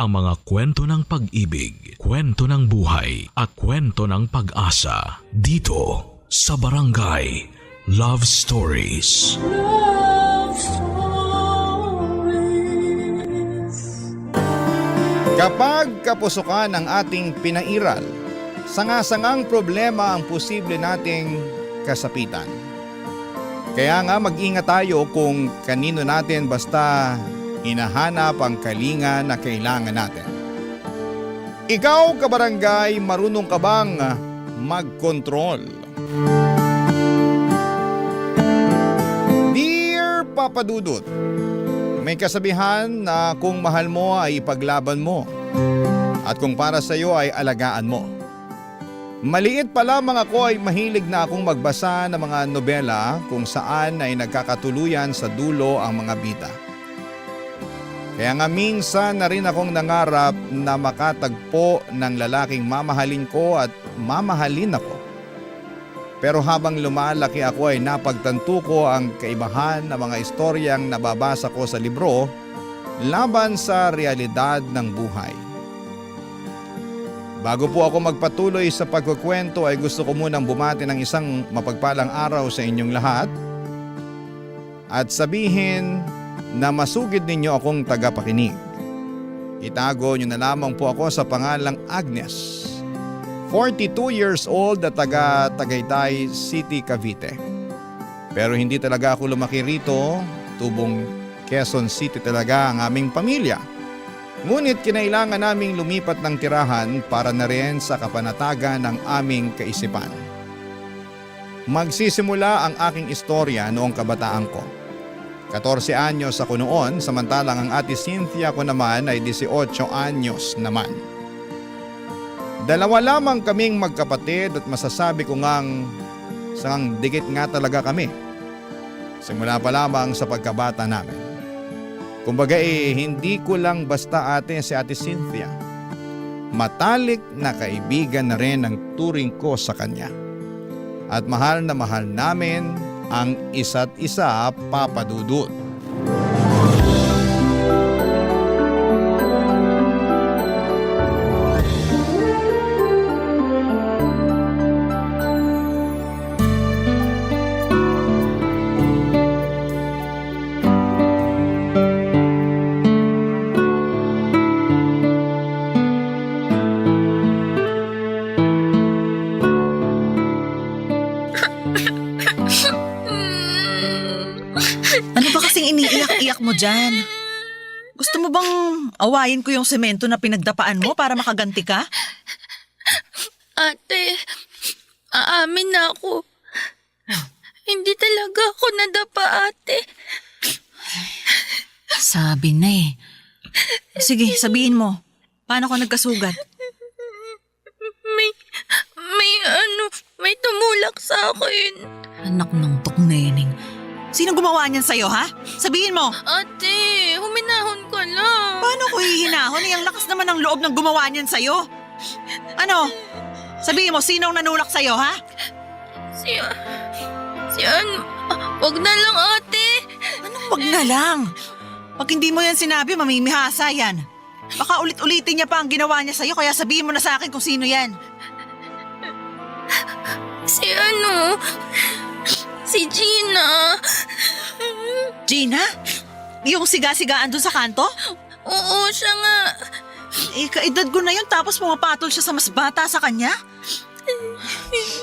ang mga kwento ng pag-ibig, kwento ng buhay at kwento ng pag-asa dito sa Barangay Love Stories. Love Stories. Kapag kapusukan ang ating pinairal, sanga-sangang problema ang posible nating kasapitan. Kaya nga mag-ingat tayo kung kanino natin basta hinahanap ang kalinga na kailangan natin. Ikaw, kabarangay, marunong ka bang mag-control? Dear Papa Dudut, may kasabihan na kung mahal mo ay ipaglaban mo at kung para sa iyo ay alagaan mo. Maliit pa lamang ako ay mahilig na akong magbasa ng mga nobela kung saan ay nagkakatuluyan sa dulo ang mga bida. Kaya nga minsan na rin akong nangarap na makatagpo ng lalaking mamahalin ko at mamahalin ako. Pero habang lumalaki ako ay napagtanto ko ang kaibahan ng mga istoryang nababasa ko sa libro laban sa realidad ng buhay. Bago po ako magpatuloy sa pagkukwento ay gusto ko munang bumati ng isang mapagpalang araw sa inyong lahat at sabihin na masugid ninyo akong tagapakinig. Itago nyo na lamang po ako sa pangalang Agnes, 42 years old at taga Tagaytay City, Cavite. Pero hindi talaga ako lumaki rito, tubong Quezon City talaga ang aming pamilya. Ngunit kinailangan naming lumipat ng tirahan para na rin sa kapanatagan ng aming kaisipan. Magsisimula ang aking istorya noong kabataan ko. 14 anyos ako noon, samantalang ang ate Cynthia ko naman ay 18 anyos naman. Dalawa lamang kaming magkapatid at masasabi ko ngang sangang dikit nga talaga kami. Simula pa lamang sa pagkabata namin. Kumbaga hindi ko lang basta ate si ate Cynthia. Matalik na kaibigan na rin ang turing ko sa kanya. At mahal na mahal namin ang isa't isa, Papa Dudut. Ano ba kasing iniiyak-iyak mo dyan? Gusto mo bang awayin ko yung semento na pinagdapaan mo para makaganti ka? Ate, aamin na ako. Hindi talaga ako nadapa, ate. Sabi na eh. Sige, sabihin mo. Paano ka nagkasugat? May tumulak sa akin. Anak ng tukneneng. Sino gumawa niyan sa'yo, ha? Sabihin mo. Ate, huminahon ka lang. Paano ko hihinahon? Ang lakas naman ng loob ng gumawa niyan sa'yo. Ano? Sabihin mo, sinong nanulak sa'yo, ha? Wag na lang, ate. Anong wag na lang? Pag hindi mo yan sinabi, mamimihasa yan. Baka ulit-ulitin niya pa ang ginawa niya sa'yo, kaya sabihin mo na sa akin kung sino yan. Si Gina. Gina? Yung siga-sigaan doon sa kanto? Oo, siya nga. Kaedad ko na yun tapos pumapatol siya sa mas bata sa kanya?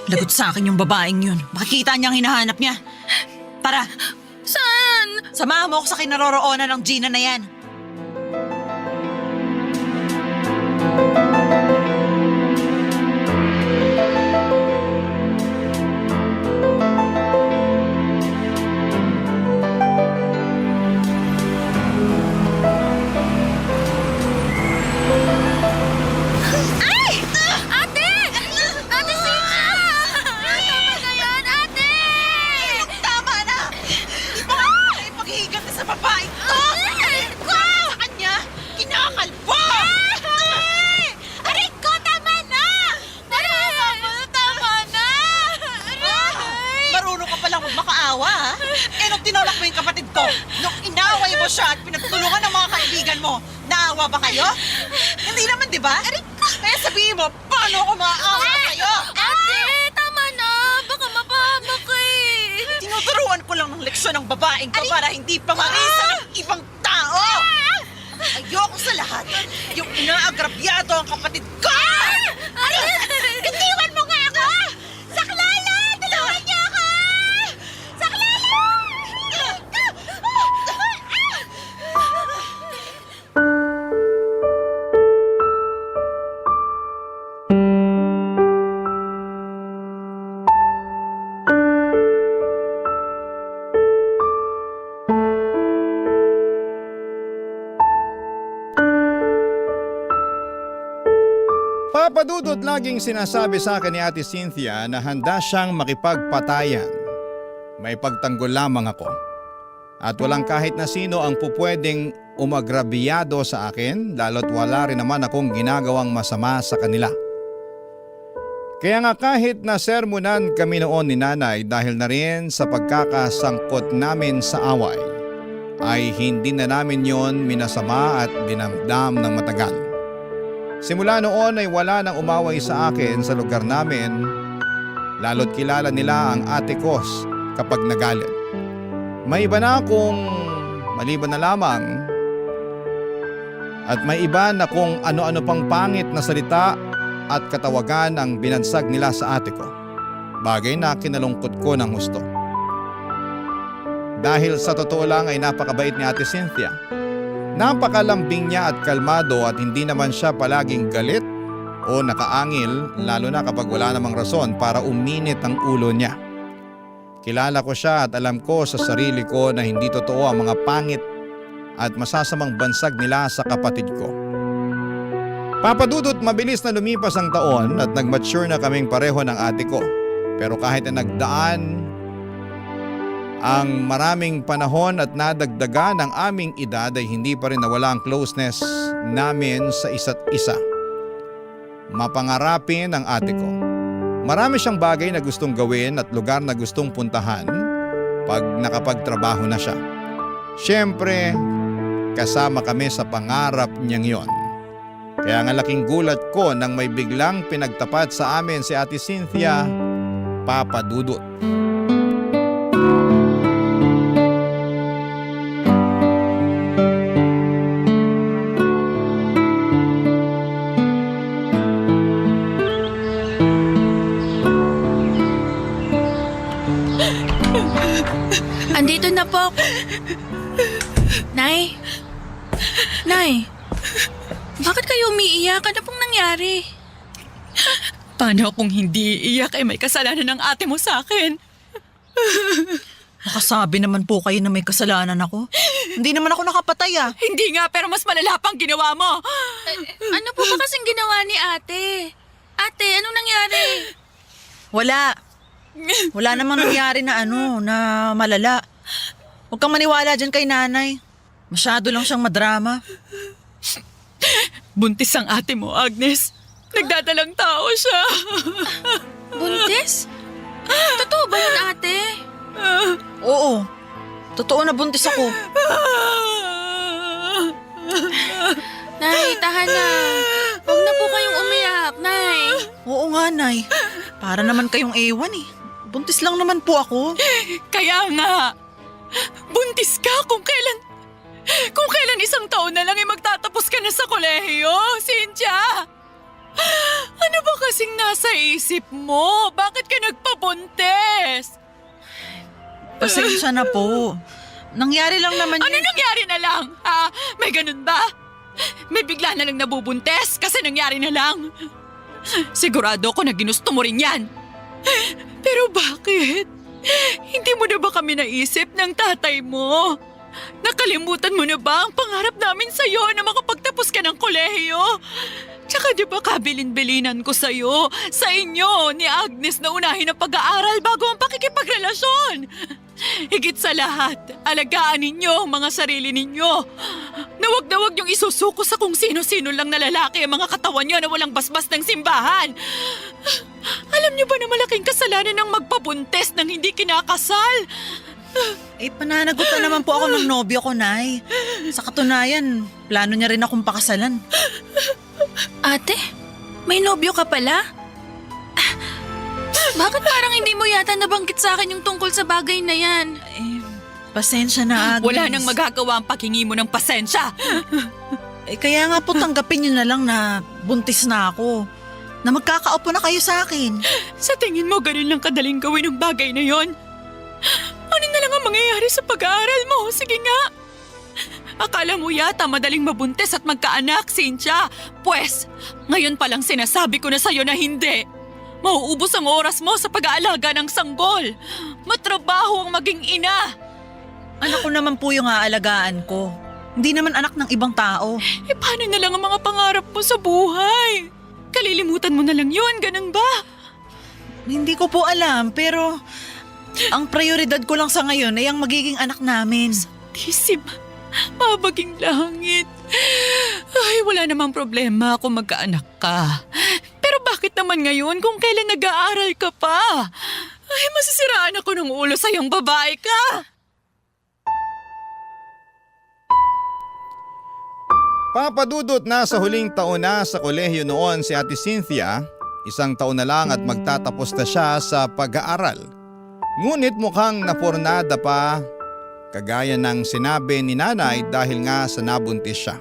Lagot sa akin yung babaeng yun. Makikita niyang hinahanap niya. Tara, Saan? samahan mo ako sa kinaroroonan ng Gina na yan. Ate! Paghihigan ka sa babae to! Magkakaawa ba kayo? Hindi naman, di ba? Kaya sabihin mo, paano ako maaawa kayo? Ate, tama na. Baka mapahamak ka eh. Tinuturuan ko lang ng leksyon ng babaeng ko para hindi pa marisa ng ibang tao. Ayoko sa lahat. Yung inaagrabyado ang kapatid ko! Itiwan mo nga ako! Saklala! Tulungan niyo ako! Saklala! Papadudot laging sinasabi sa akin ni Ate Cynthia na handa siyang makipagpatayan. May pagtanggol lamang ako. At walang kahit na sino ang pupwedeng umagrabiyado sa akin lalo't wala rin naman akong ginagawang masama sa kanila. Kaya nga kahit na sermonan kami noon ni Nanay dahil na rin sa pagkakasangkot namin sa away, ay hindi na namin yon minasama at dinamdam ng matagal. Simula noon ay wala nang umaway sa akin sa lugar namin, lalo't kilala nila ang ate ko kapag nagalit. May iba na akong maliban na lamang at may iba na kung ano-ano pang pangit na salita at katawagan ang binansag nila sa ate ko. Bagay na kinalungkot ko ng gusto. Dahil sa totoo lang ay napakabait ni Ate Cynthia. Napakalambing niya at kalmado at hindi naman siya palaging galit o nakaangil lalo na kapag wala namang rason para uminit ang ulo niya. Kilala ko siya at alam ko sa sarili ko na hindi totoo ang mga pangit at masasamang bansag nila sa kapatid ko. Papadudot mabilis na lumipas ang taon at nag-mature na kaming pareho ng ate ko. Pero kahit na nagdaan ang maraming panahon at nadagdagan ang aming edad ay hindi pa rin nawala ang closeness namin sa isa't isa. Mapangarapin ang ate ko. Marami siyang bagay na gustong gawin at lugar na gustong puntahan pag nakapagtrabaho na siya. Siyempre, kasama kami sa pangarap niyang yon. Kaya nga laking gulat ko nang may biglang pinagtapat sa amin si Ate Cynthia, Papadudot. Andito na po ako. Nay? Nay? Bakit kayo umiiyak? Ano pong nangyari? Paano kung hindi iiyak ay may kasalanan ng ate mo sa akin? Nakasabi naman po kayo na may kasalanan ako. Hindi naman ako nakapatay ah. Hindi nga, pero mas malala pang ginawa mo. Ano po ba kasing ginawa ni ate? Ate, anong nangyari? Wala. Wala namang nangyari na malala. Huwag kang maniwala dyan kay nanay. Masyado lang siyang madrama. Buntis ang ate mo, Agnes. Nagdadalang tao siya. Buntis? Totoo ba yun, ate? Oo. Totoo na buntis ako. Nay, tahan na. Huwag na po kayong umiyak, Nay. Oo nga, Nay. Para naman kayong ewan eh. Buntis lang naman po ako. Kaya nga, buntis ka kung kailan isang taon na lang ay magtatapos ka na sa kolehiyo, Cynthia. Ano ba kasing nasa isip mo? Bakit ka nagpabuntis? Pasensya na po. Nangyari lang naman Ano nangyari na lang? Ha? May ganun ba? May bigla na lang nabubuntis kasi nangyari na lang. Sigurado ko na ginusto mo rin yan. Pero bakit? Hindi mo na ba kami naisip ng tatay mo? Nakalimutan mo na ba ang pangarap namin sa'yo na makapagtapos ka ng kolehiyo? Tsaka di ba kabilin-bilinan ko sa'yo, sa inyo, ni Agnes na unahin ang pag-aaral bago ang pakikipagrelasyon? Higit sa lahat, alagaan ninyo ang mga sarili ninyo. Na wag niyong isusuko sa kung sino-sino lang na lalaki ang mga katawan niyo na walang basbas ng simbahan. Alam niyo ba na malaking kasalanan ng magpabuntis ng hindi kinakasal? Pananagot na naman po ako ng nobyo ko, Nay. Sa katunayan, plano niya rin akong pakasalan. Ate, may nobyo ka pala? Bakit parang hindi mo yata nabanggit sa akin yung tungkol sa bagay na yan? Pasensya na, Agnes. Wala nang magagawa ang paghingi mo ng pasensya. Kaya nga po tanggapin niyo na lang na buntis na ako. Na magkakaupo na kayo sa akin. Sa tingin mo, ganun lang kadaling gawin ang bagay na yon? Ano na lang ang mangyayari sa pag-aaral mo? Sige nga. Akala mo yata madaling mabuntis at magkaanak, Cynthia. Pwes, ngayon palang sinasabi ko na sa'yo na hindi. Mauubos ang oras mo sa pag-aalaga ng sanggol. Matrabaho ang maging ina. Anak ko naman po yung aalagaan ko. Hindi naman anak ng ibang tao. Paano na lang ang mga pangarap mo sa buhay? Kalilimutan mo na lang yun, ganun ba? Hindi ko po alam, pero ang prioridad ko lang sa ngayon ay ang magiging anak namin. Tisim, mabaging langit. Ay, wala namang problema kung magkaanak ka. Pero bakit naman ngayon kung kailan nag-aaral ka pa? Ay, masisiraan ako ng ulo sa iyong babae ka. Papadudot na sa huling taon na sa kolehiyo noon si Ate Cynthia, 1 taon na lang at magtatapos na siya sa pag-aaral. Ngunit mukhang napornada pa, kagaya ng sinabi ni nanay dahil nga sa nabuntis siya.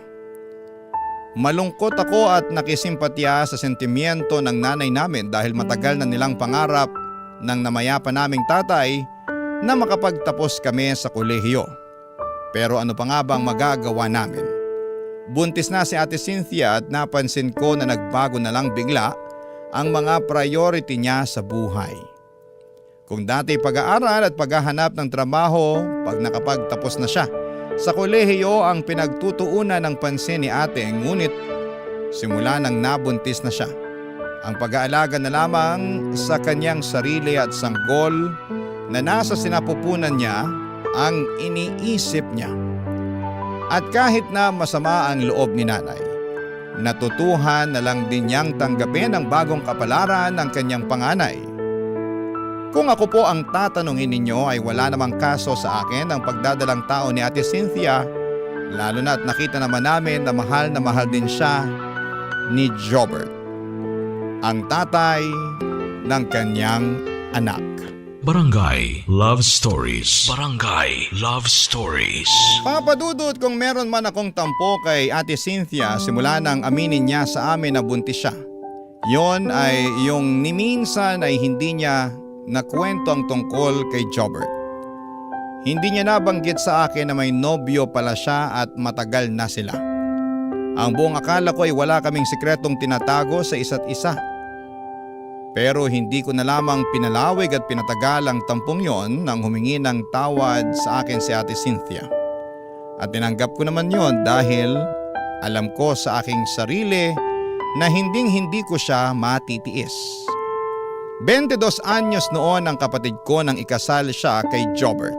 Malungkot ako at nakisimpatya sa sentimiento ng nanay namin dahil matagal na nilang pangarap ng namayapa naming tatay na makapagtapos kami sa kolehiyo. Pero ano pa nga bang magagawa namin? Buntis na si Ate Cynthia at napansin ko na nagbago na lang bigla ang mga priority niya sa buhay. Kung dati pag-aaral at paghahanap ng trabaho pag nakapagtapos na siya, sa kolehiyo ang pinagtutuunan ng pansin ni ate, ngunit simula nang nabuntis na siya, ang pag-aalaga na lamang sa kanyang sarili at sanggol na nasa sinapupunan niya ang iniisip niya. At kahit na masama ang loob ni nanay, natutuhan na lang din niyang tanggapin ang bagong kapalaran ng kanyang panganay. Kung ako po ang tatanungin ninyo ay wala namang kaso sa akin ang pagdadalang tao ni Ate Cynthia, lalo na at nakita naman namin na mahal din siya ni Jobert, ang tatay ng kanyang anak. Barangay Love Stories. Barangay Love Stories. Papadudot kung meron man akong tampo kay Ate Cynthia simula nang aminin niya sa amin na buntis siya. Yon ay yung ni minsan ay hindi niya nakwento ang tungkol kay Jobert. Hindi niya nabanggit sa akin na may nobyo pala siya at matagal na sila. Ang buong akala ko ay wala kaming sikretong tinatago sa isa't isa. Pero hindi ko na lamang pinalawig at pinatagal ang tampong yon nang humingi ng tawad sa akin si Ate Cynthia. At tinanggap ko naman yon dahil alam ko sa aking sarili na hindi ko siya matitiis. 22 anyos noon ang kapatid ko nang ikasal siya kay Jobert.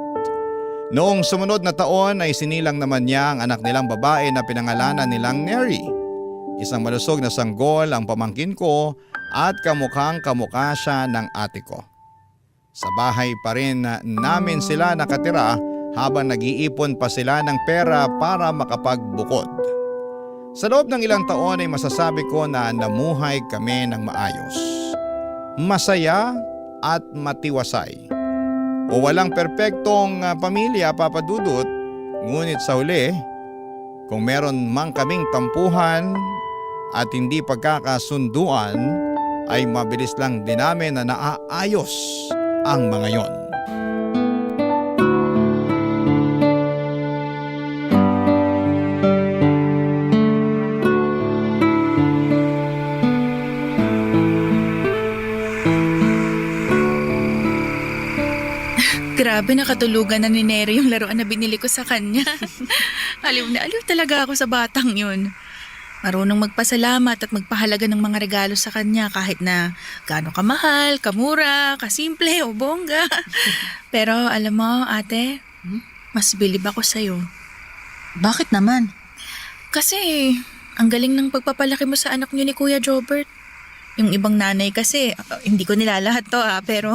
Noong sumunod na taon ay sinilang naman niya ang anak nilang babae na pinangalanan nilang Neri. Isang malusog na sanggol ang pamangkin ko at kamukhang kamukha siya ng ate ko. Sa bahay pa rin namin sila nakatira habang nag-iipon pa sila ng pera para makapagbukod. Sa loob ng ilang taon ay masasabi ko na namuhay kami ng maayos, masaya at matiwasay. O walang perpektong pamilya, papadudot, ngunit sa huli, kung meron mang kaming tampuhan at hindi pagkakasunduan, ay mabilis lang din namin na naaayos ang mga yon. Grabe, nakatulugan na ni Neri yung laruan na binili ko sa kanya. Aliw na aliw talaga ako sa batang yun. Marunong magpasalamat at magpahalaga ng mga regalo sa kanya kahit na gaano kamahal, kamura, kasimple o bongga. Pero alam mo, ate, mas bilib ako sa'yo. Bakit naman? Kasi ang galing ng pagpapalaki mo sa anak niyo ni Kuya Jobert. Yung ibang nanay kasi, hindi ko nilalahat to pero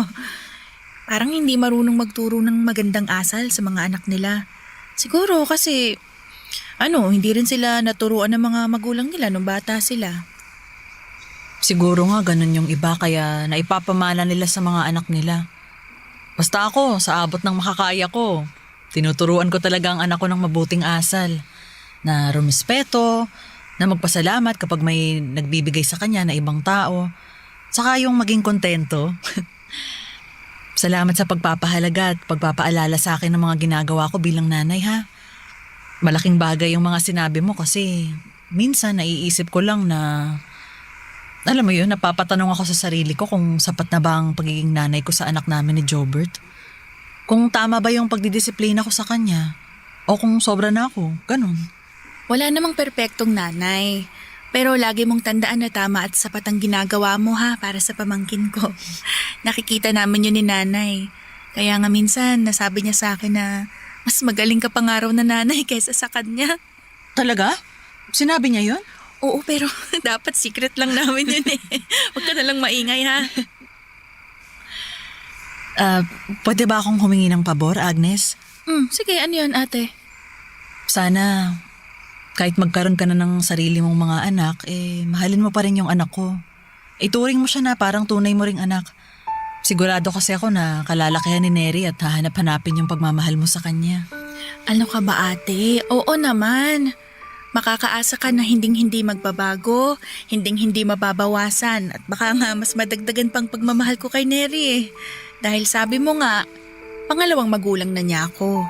Parang hindi marunong magturo ng magandang asal sa mga anak nila. Siguro kasi, hindi rin sila naturuan ng mga magulang nila nung bata sila. Siguro nga ganun yung iba kaya naipapamana nila sa mga anak nila. Basta ako, sa abot ng makakaya ko, tinuturuan ko talaga ang anak ko ng mabuting asal. Na rumispeto, na magpasalamat kapag may nagbibigay sa kanya na ibang tao. Saka yung maging kontento. Salamat sa pagpapahalaga at pagpapaalala sa akin ng mga ginagawa ko bilang nanay ha. Malaking bagay yung mga sinabi mo kasi minsan naiisip ko lang na, alam mo yun, napapatanong ako sa sarili ko kung sapat na ba ang pagiging nanay ko sa anak namin ni Jobert. Kung tama ba yung pagdidisiplina ko sa kanya o kung sobra na ako, ganun. Wala namang perpektong nanay. Pero lagi mong tandaan na tama at sapat ang ginagawa mo ha para sa pamangkin ko. Nakikita namin yun ni nanay. Kaya nga minsan nasabi niya sa akin na mas magaling ka pang araw na nanay kaysa sa kanya. Talaga? Sinabi niya yun? Oo, pero dapat secret lang namin yun eh. Huwag ka nalang maingay ha. Pwede ba akong humingi ng pabor, Agnes? Sige, ano yun ate? Sana, kahit magkaroon ka na ng sarili mong mga anak, mahalin mo pa rin yung anak ko. Ituring mo siya na parang tunay mo ring anak. Sigurado kasi ako na kalalakihan ni Neri at hahanap-hanapin yung pagmamahal mo sa kanya. Ano ka ba ate? Oo naman. Makakaasa ka na hinding-hindi magbabago, hinding-hindi mababawasan at baka nga mas madagdagan pang pagmamahal ko kay Neri eh. Dahil sabi mo nga, pangalawang magulang na niya ako.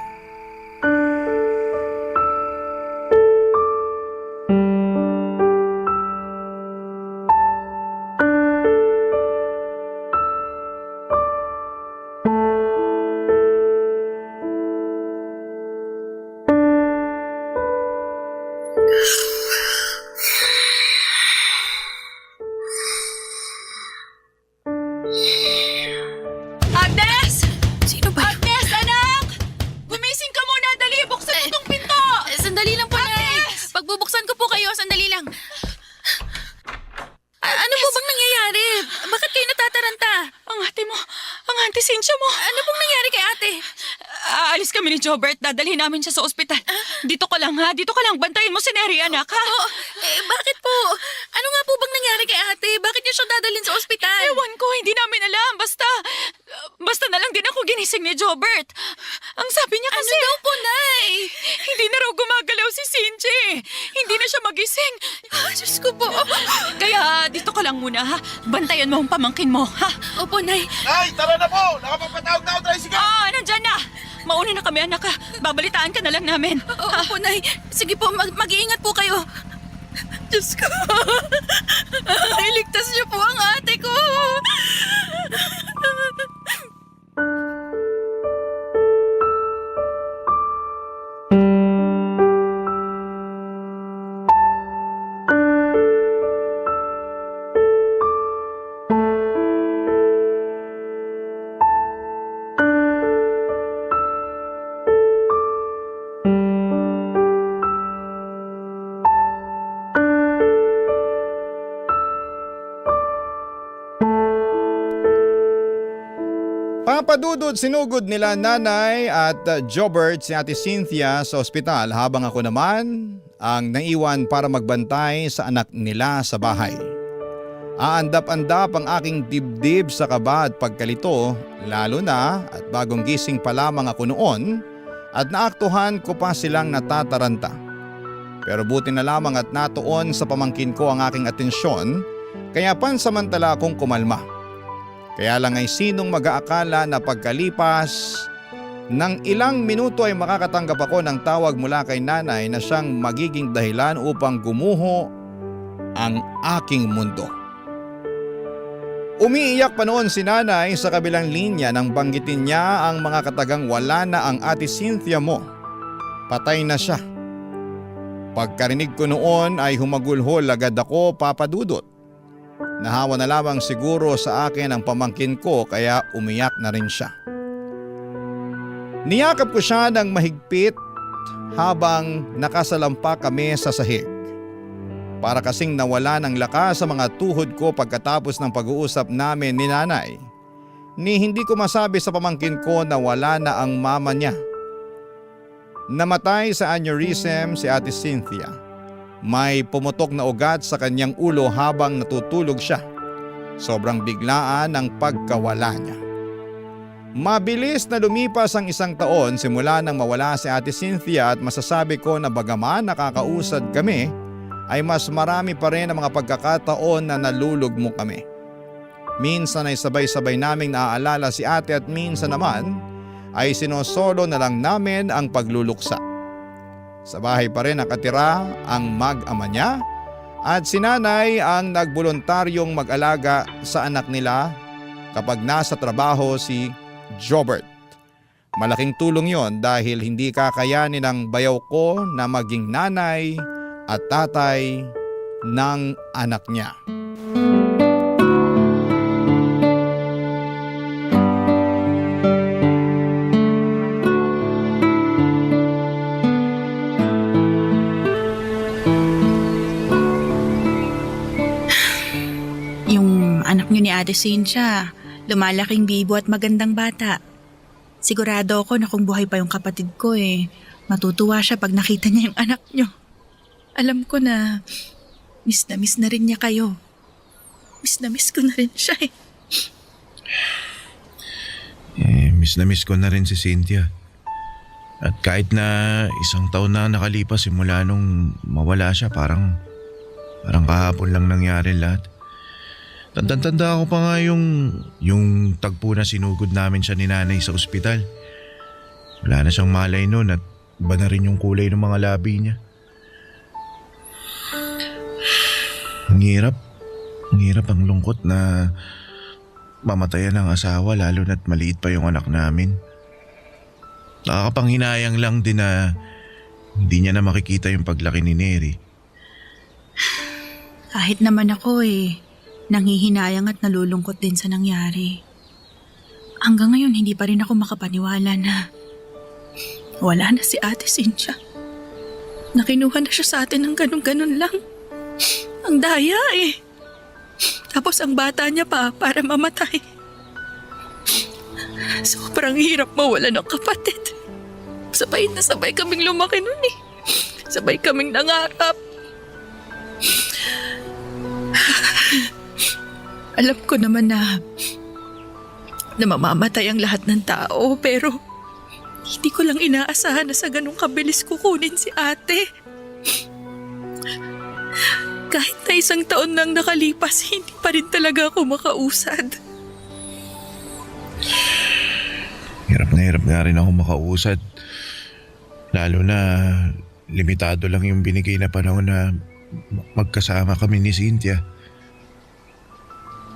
Agnes! Sino ba? Agnes, anak! Gumising ka muna, dali! Buksan mo tong pinto! Sandali lang po, Nay. Pagbubuksan ko po kayo, sandali lang. Ano po bang nangyayari? Bakit kayo natataranta? Ang ate mo, ang ate Cynthia mo. Ano pong nangyari kay ate? Aalis kami ni Jobert, dadalhin namin siya sa ospital. Dito ka lang ha, dito ka lang. Bantayin mo si Neri, anak ha. Bakit po? Ano nga po bang nangyari kay ate? Bakit niyo siya dadalhin sa ospital? Ewan ko, hindi namin alam. Basta na lang din ako ginising ni Jobert. Ang sabi niya kasi... Ano daw po, Nay? Hindi na raw gumagalaw si Cynthia. Hindi na siya magising. Diyos ko po. Kaya dito ka lang muna ha. Bantayan mo ang pamangkin mo ha. Opo, Nay. Nay, tara na po! Nakapagpatawag na ako, tricycle! Nandyan na. Mauna na kami, anak ha. Babalitaan ka na lang namin. Opo, Nay. Sige po, mag-iingat po kayo. Diyos ko. Iligtas niyo po ang ate ko. Papadudod sinugod nila nanay at Jobert si Ate Cynthia sa ospital habang ako naman ang naiwan para magbantay sa anak nila sa bahay. Aandap-andap ang aking dibdib sa kaba at pagkalito, lalo na at bagong gising pa lamang ako noon at naaktuhan ko pa silang natataranta. Pero buti na lamang at natuon sa pamangkin ko ang aking atensyon kaya pansamantala akong kumalma. Kaya lang ay sinong mag-aakala na pagkalipas ng ilang minuto ay makakatanggap ako ng tawag mula kay nanay na siyang magiging dahilan upang gumuho ang aking mundo. Umiiyak pa noon si nanay sa kabilang linya nang banggitin niya ang mga katagang wala na ang Ate Cynthia mo. Patay na siya. Pagkarinig ko noon ay humagulhol agad ako, Papa Dudut. Nahawa na lamang siguro sa akin ang pamangkin ko kaya umiyak na rin siya. Niyakap ko siya ng mahigpit habang nakasalampa kami sa sahig. Para kasing nawala ng lakas sa mga tuhod ko pagkatapos ng pag-uusap namin ni nanay. ni hindi ko masabi sa pamangkin ko na wala na ang mama niya. Namatay sa aneurysm si Ate Cynthia. May pumutok na ugat sa kanyang ulo habang natutulog siya. Sobrang biglaan ang pagkawala niya. Mabilis na lumipas ang 1 taon simula nang mawala si Ate Cynthia at masasabi ko na bagaman nakakausad kami ay mas marami pa rin ang mga pagkakataon na nalulugmo kami. Minsan ay sabay-sabay naming naaalala si ate at minsan naman ay sinosolo na lang namin ang pagluluksa. Sa bahay pa rin nakatira ang mag-ama niya at si nanay ang nagboluntaryong mag-alaga sa anak nila kapag nasa trabaho si Jobert. Malaking tulong yon dahil hindi kakayanin ng bayaw ko na maging nanay at tatay ng anak niya. Anak niyo ni Ate Cynthia, lumalaking bibo at magandang bata. Sigurado ako na kung buhay pa yung kapatid ko matutuwa siya pag nakita niya yung anak niyo. Alam ko na miss na rin niya kayo. Miss na miss ko na rin siya Miss na miss ko na rin si Cynthia. At kahit na 1 taon na nakalipas simula nung mawala siya, parang kahapon lang nangyari lahat. Tanda ko pa nga yung tagpo na sinugod namin siya ni nanay sa ospital. Wala na siyang malay noon at iba na rin yung kulay ng mga labi niya. Ang hirap ang lungkot na mamatayan ng asawa lalo na't maliit pa yung anak namin. Nakakapanghinayang lang din na hindi niya na makikita yung paglaki ni Neri. Kahit naman ako nanghihinayang at nalulungkot din sa nangyari. Hanggang ngayon hindi pa rin ako makapaniwala na wala na si Ate Cynthia. Nakinuha na siya sa atin ng ganun-ganun lang. Ang daya Tapos ang bata niya pa para mamatay. Sobrang hirap mawala ng kapatid. Sabay na sabay kaming lumaki nun Sabay kaming nangarap. Alam ko naman na mamamatay ang lahat ng tao, pero hindi ko lang inaasahan na sa ganung kabilis kukunin si ate. Kahit na 1 taon nang nakalipas, hindi pa rin talaga ako makausad. Hirap nga rin ako makausad. Lalo na limitado lang yung binigay na panahon na magkasama kami ni Cynthia.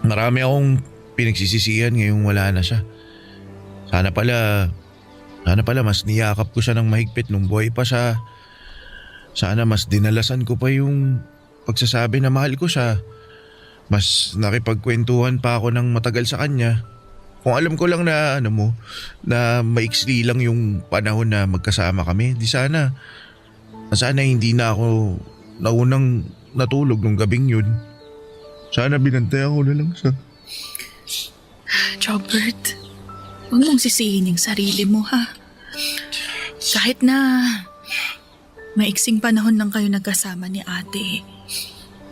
Marami akong pinagsisisihan ngayong wala na siya. Sana pala mas niyakap ko siya ng mahigpit nung buhay pa siya. Sana mas dinalasan ko pa yung pagsasabi na mahal ko siya. Mas nakipagkwentuhan pa ako ng matagal sa kanya. Kung alam ko lang na na maiksi lang yung panahon na magkasama kami, di sana hindi na ako naunang natulog nung gabing yun. Sana binantayan ko na lang siya. Jobert, huwag mong sisihin yung sarili mo Kahit na maiksing panahon lang kayo nagkasama ni ate,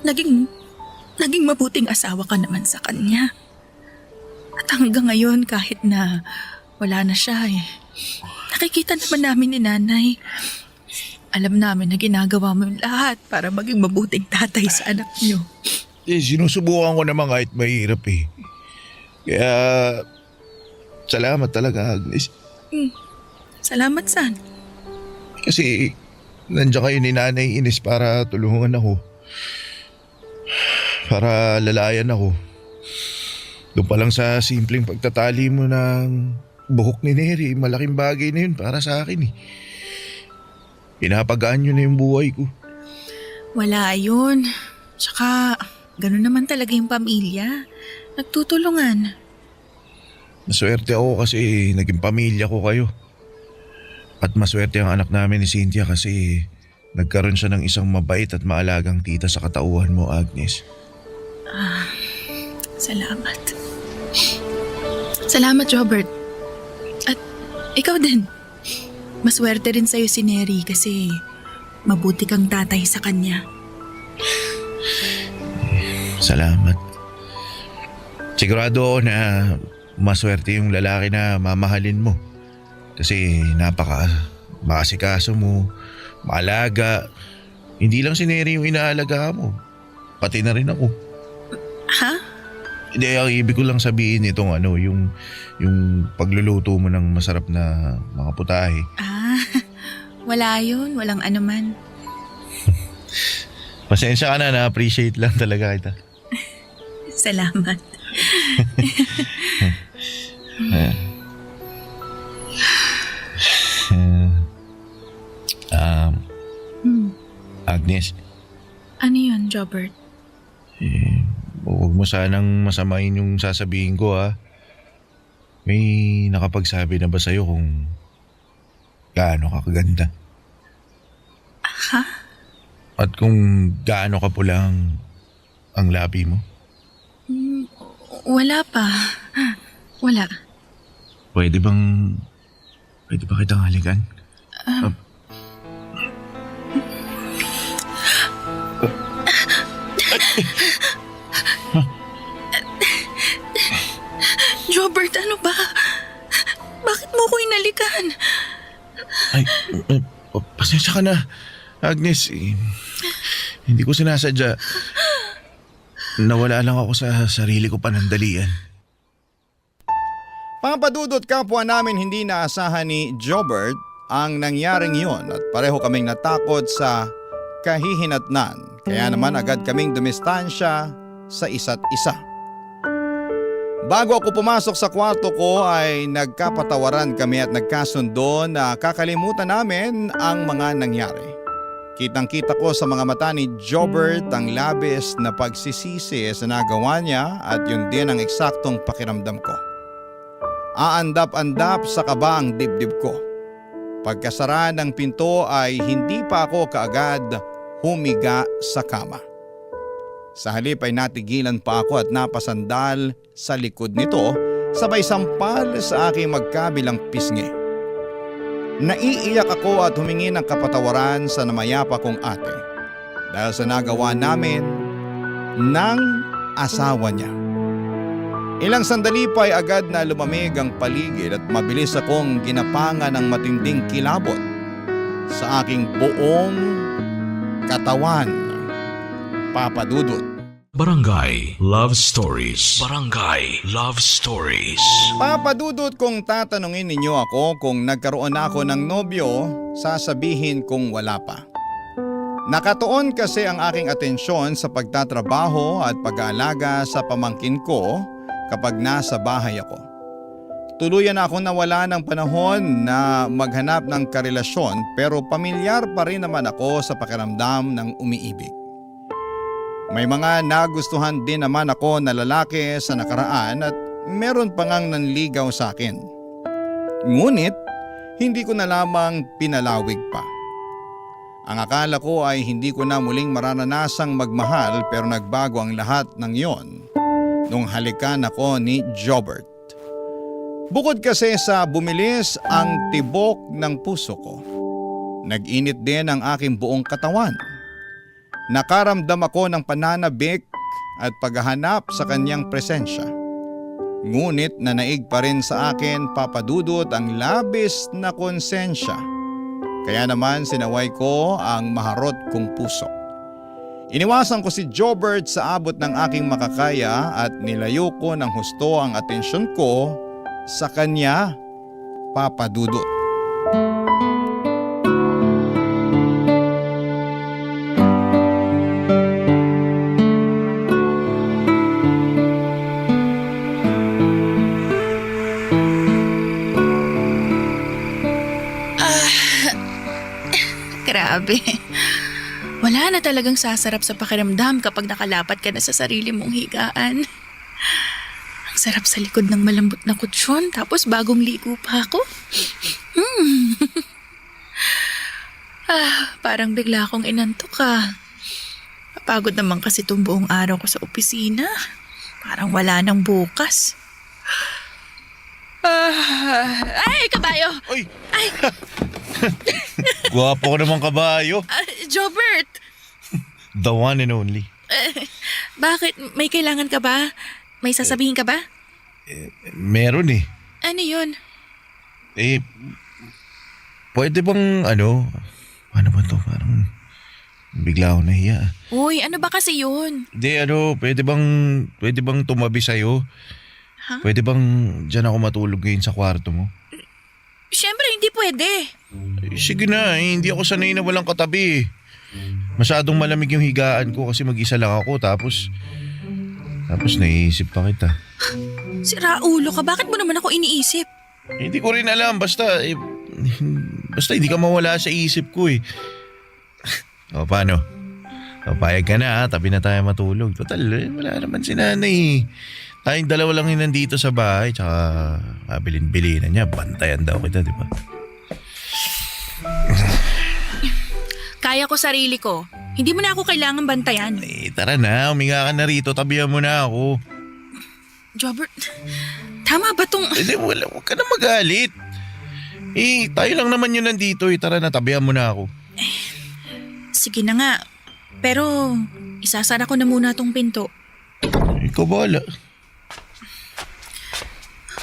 naging mabuting asawa ka naman sa kanya. At hanggang ngayon kahit na wala na siya nakikita naman namin ni nanay. Alam namin na ginagawa mo yung lahat para maging mabuting tatay sa anak niyo. Sinusubukan ko naman kahit mahirap Kaya, salamat talaga, Agnes. Salamat, San. Kasi, nandiyan kayo ni Nanay Ines para tulungan ako. Para lalayan ako. Doon pa lang sa simpleng pagtatali mo ng buhok ni Neri, malaking bagay na yun para sa akin Pinapagaan yun na yung buhay ko. Wala yun. Tsaka, ganun naman talaga yung pamilya. Nagtutulungan. Maswerte ako kasi naging pamilya ko kayo. At maswerte ang anak namin ni Cynthia kasi nagkaroon siya ng isang mabait at maalagang tita sa katauhan mo, Agnes. Salamat. Salamat, Robert. At ikaw din. Maswerte rin sa'yo si Neri kasi mabuti kang tatay sa kanya. Salamat. Sigurado ako na maswerte yung lalaki na mamahalin mo. Kasi makasikaso mo, maalaga. Hindi lang si Neri yung inaalaga mo. Pati na rin ako. Ha? Hindi, ang ibig ko lang sabihin itong yung pagluluto mo ng masarap na mga putahe. Wala yun. Walang anuman. Pasensya ka na-appreciate lang talaga kita. Salamat. Agnes, Ano yun, Robert? huwag mo sanang masamain yung sasabihin ko ha. May nakapagsabi na ba sa'yo kung gaano ka kaganda? Ha? At kung gaano ka pulang ang labi mo? Wala pa. Wala. Pwede ba kitang halikan? Robert, ano ba? Bakit mo ko inalikan? Ay, pasensya ka na, Agnes. Hindi ko sinasadya. Nawala lang ako sa sarili ko panandalian. Papadudot kapwa namin hindi naasahan ni Jobert ang nangyaring yon at pareho kaming natakot sa kahihinatnan. Kaya naman agad kaming dumistansya sa isa't isa. Bago ako pumasok sa kwarto ko ay nagkapatawaran kami at nagkasundo na kakalimutan namin ang mga nangyari. Kitang-kita ko sa mga mata ni Jobert ang labis na pagsisisi sa nagawa niya at yun din ang eksaktong pakiramdam ko. Aandap-andap sa kaba ang dibdib ko. Pagkasara ng pinto ay hindi pa ako kaagad humiga sa kama. Sa halip ay natigilan pa ako at napasandal sa likod nito sabay sampal sa aking magkabilang pisngi. Naiiyak ako at humingi ng kapatawaran sa namayapa kong ate dahil sa nagawa namin ng asawa niya. Ilang sandali pa ay agad na lumamig ang paligid at mabilis akong ginapangan ng matinding kilabot sa aking buong katawan. Papadudot. Barangay Love Stories. Barangay Love Stories. Papadudot, kung tatanungin ninyo ako kung nagkaroon na ako ng nobyo, sasabihin kong wala pa. Nakatuon kasi ang aking atensyon sa pagtatrabaho at pag-aalaga sa pamangkin ko kapag nasa bahay ako. Tuluyan na akong nawala ng panahon na maghanap ng karelasyon pero pamilyar pa rin naman ako sa pakiramdam ng umiibig. May mga nagustuhan din naman ako na lalaki sa nakaraan at meron pa ngang nanligaw sa akin. Ngunit hindi ko na lamang pinalawig pa. Ang akala ko ay hindi ko na muling maranasang magmahal pero nagbago ang lahat ng yon nung halikan ako ni Jobert. Bukod kasi sa bumilis ang tibok ng puso ko, nag-init din ang aking buong katawan. Nakaramdam ako ng pananabik at paghahanap sa kanyang presensya. Ngunit nanaig pa rin sa akin, papadudot, ang labis na konsensya. Kaya naman sinaway ko ang maharot kong puso. Iniwasan ko si Jobert sa abot ng aking makakaya at nilayo ko ng husto ang atensyon ko sa kanya, papadudot. Grabe. Wala na talagang sasarap sa pakiramdam kapag nakalapat ka na sa sarili mong higaan. Ang sarap sa likod ng malambot na kutsyon tapos bagong ligo pa ako. Parang bigla akong inantok Napagod naman kasi itong buong araw ko sa opisina. Parang wala nang bukas. Ay, kabayo! Ay! Ay, Gwapo ko naman kabayo. Jobert! The one and only. Bakit? May kailangan ka ba? May sasabihin ka ba? Meron eh. Ano yun? Eh, pwede bang ano ba to? Parang bigla ako nahiya. Uy, ano ba kasi yun? Hindi, pwede bang tumabi sa'yo? Ha? Pwede bang dyan ako matulog ngayon sa kwarto mo? Siyempre, hindi pwede. Sige na, hindi ako sanay na walang katabi. Masyadong malamig yung higaan ko kasi mag-isa lang ako tapos naiisip pa kita. Sira ulo ka, bakit mo naman ako iniisip? Hindi ko rin alam, basta hindi ka mawala sa isip ko eh. O paano? O, payag ka na ha, tabi na tayo matulog. Total, wala naman si nanay. Tayong dalawa lang yun nandito sa bahay, tsaka kabilin-bilinan niya, bantayan daw kita, di ba? Kaya ko sarili ko. Hindi mo na ako kailangan bantayan. Eh, tara na, uminga ka na rito, tabihan mo na ako. Jobert, tama ba tong... Huwag ka na magalit. Eh, tayo lang naman yun nandito eh, tara na, tabihan mo na ako. Sige na nga. Pero, isasara ko na muna tong pinto. Ikaw bahala.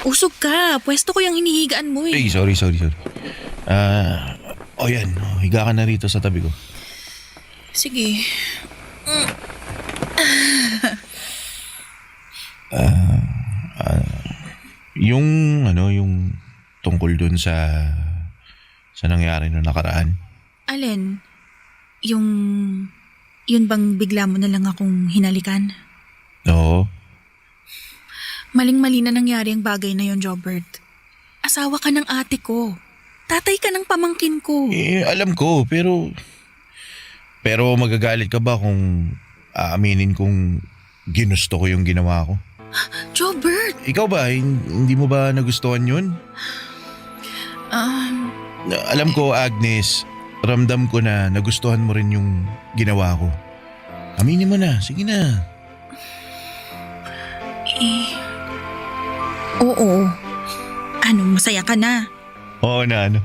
Usog ka. Pwesto ko yung hinihigaan mo eh. Eh, sorry. Yan, higa ka na rito sa tabi ko. Sige. Yung tungkol dun sa nangyari no nakaraan. Alin? Yun bang bigla mo na lang akong hinalikan? Oo. Maling-mali na nangyari ang bagay na yon, Jobert. Asawa ka ng ate ko. Tatay ka ng pamangkin ko. Eh, alam ko, pero magagalit ka ba kung aaminin kong ginusto ko yung ginawa ko? Jobert! Ikaw ba, hindi mo ba nagustuhan yun? Alam ko, Agnes, ramdam ko na nagustuhan mo rin yung ginawa ko. Aminin mo na, sige na. Oo. Ano, masaya ka na? Oo na, ano?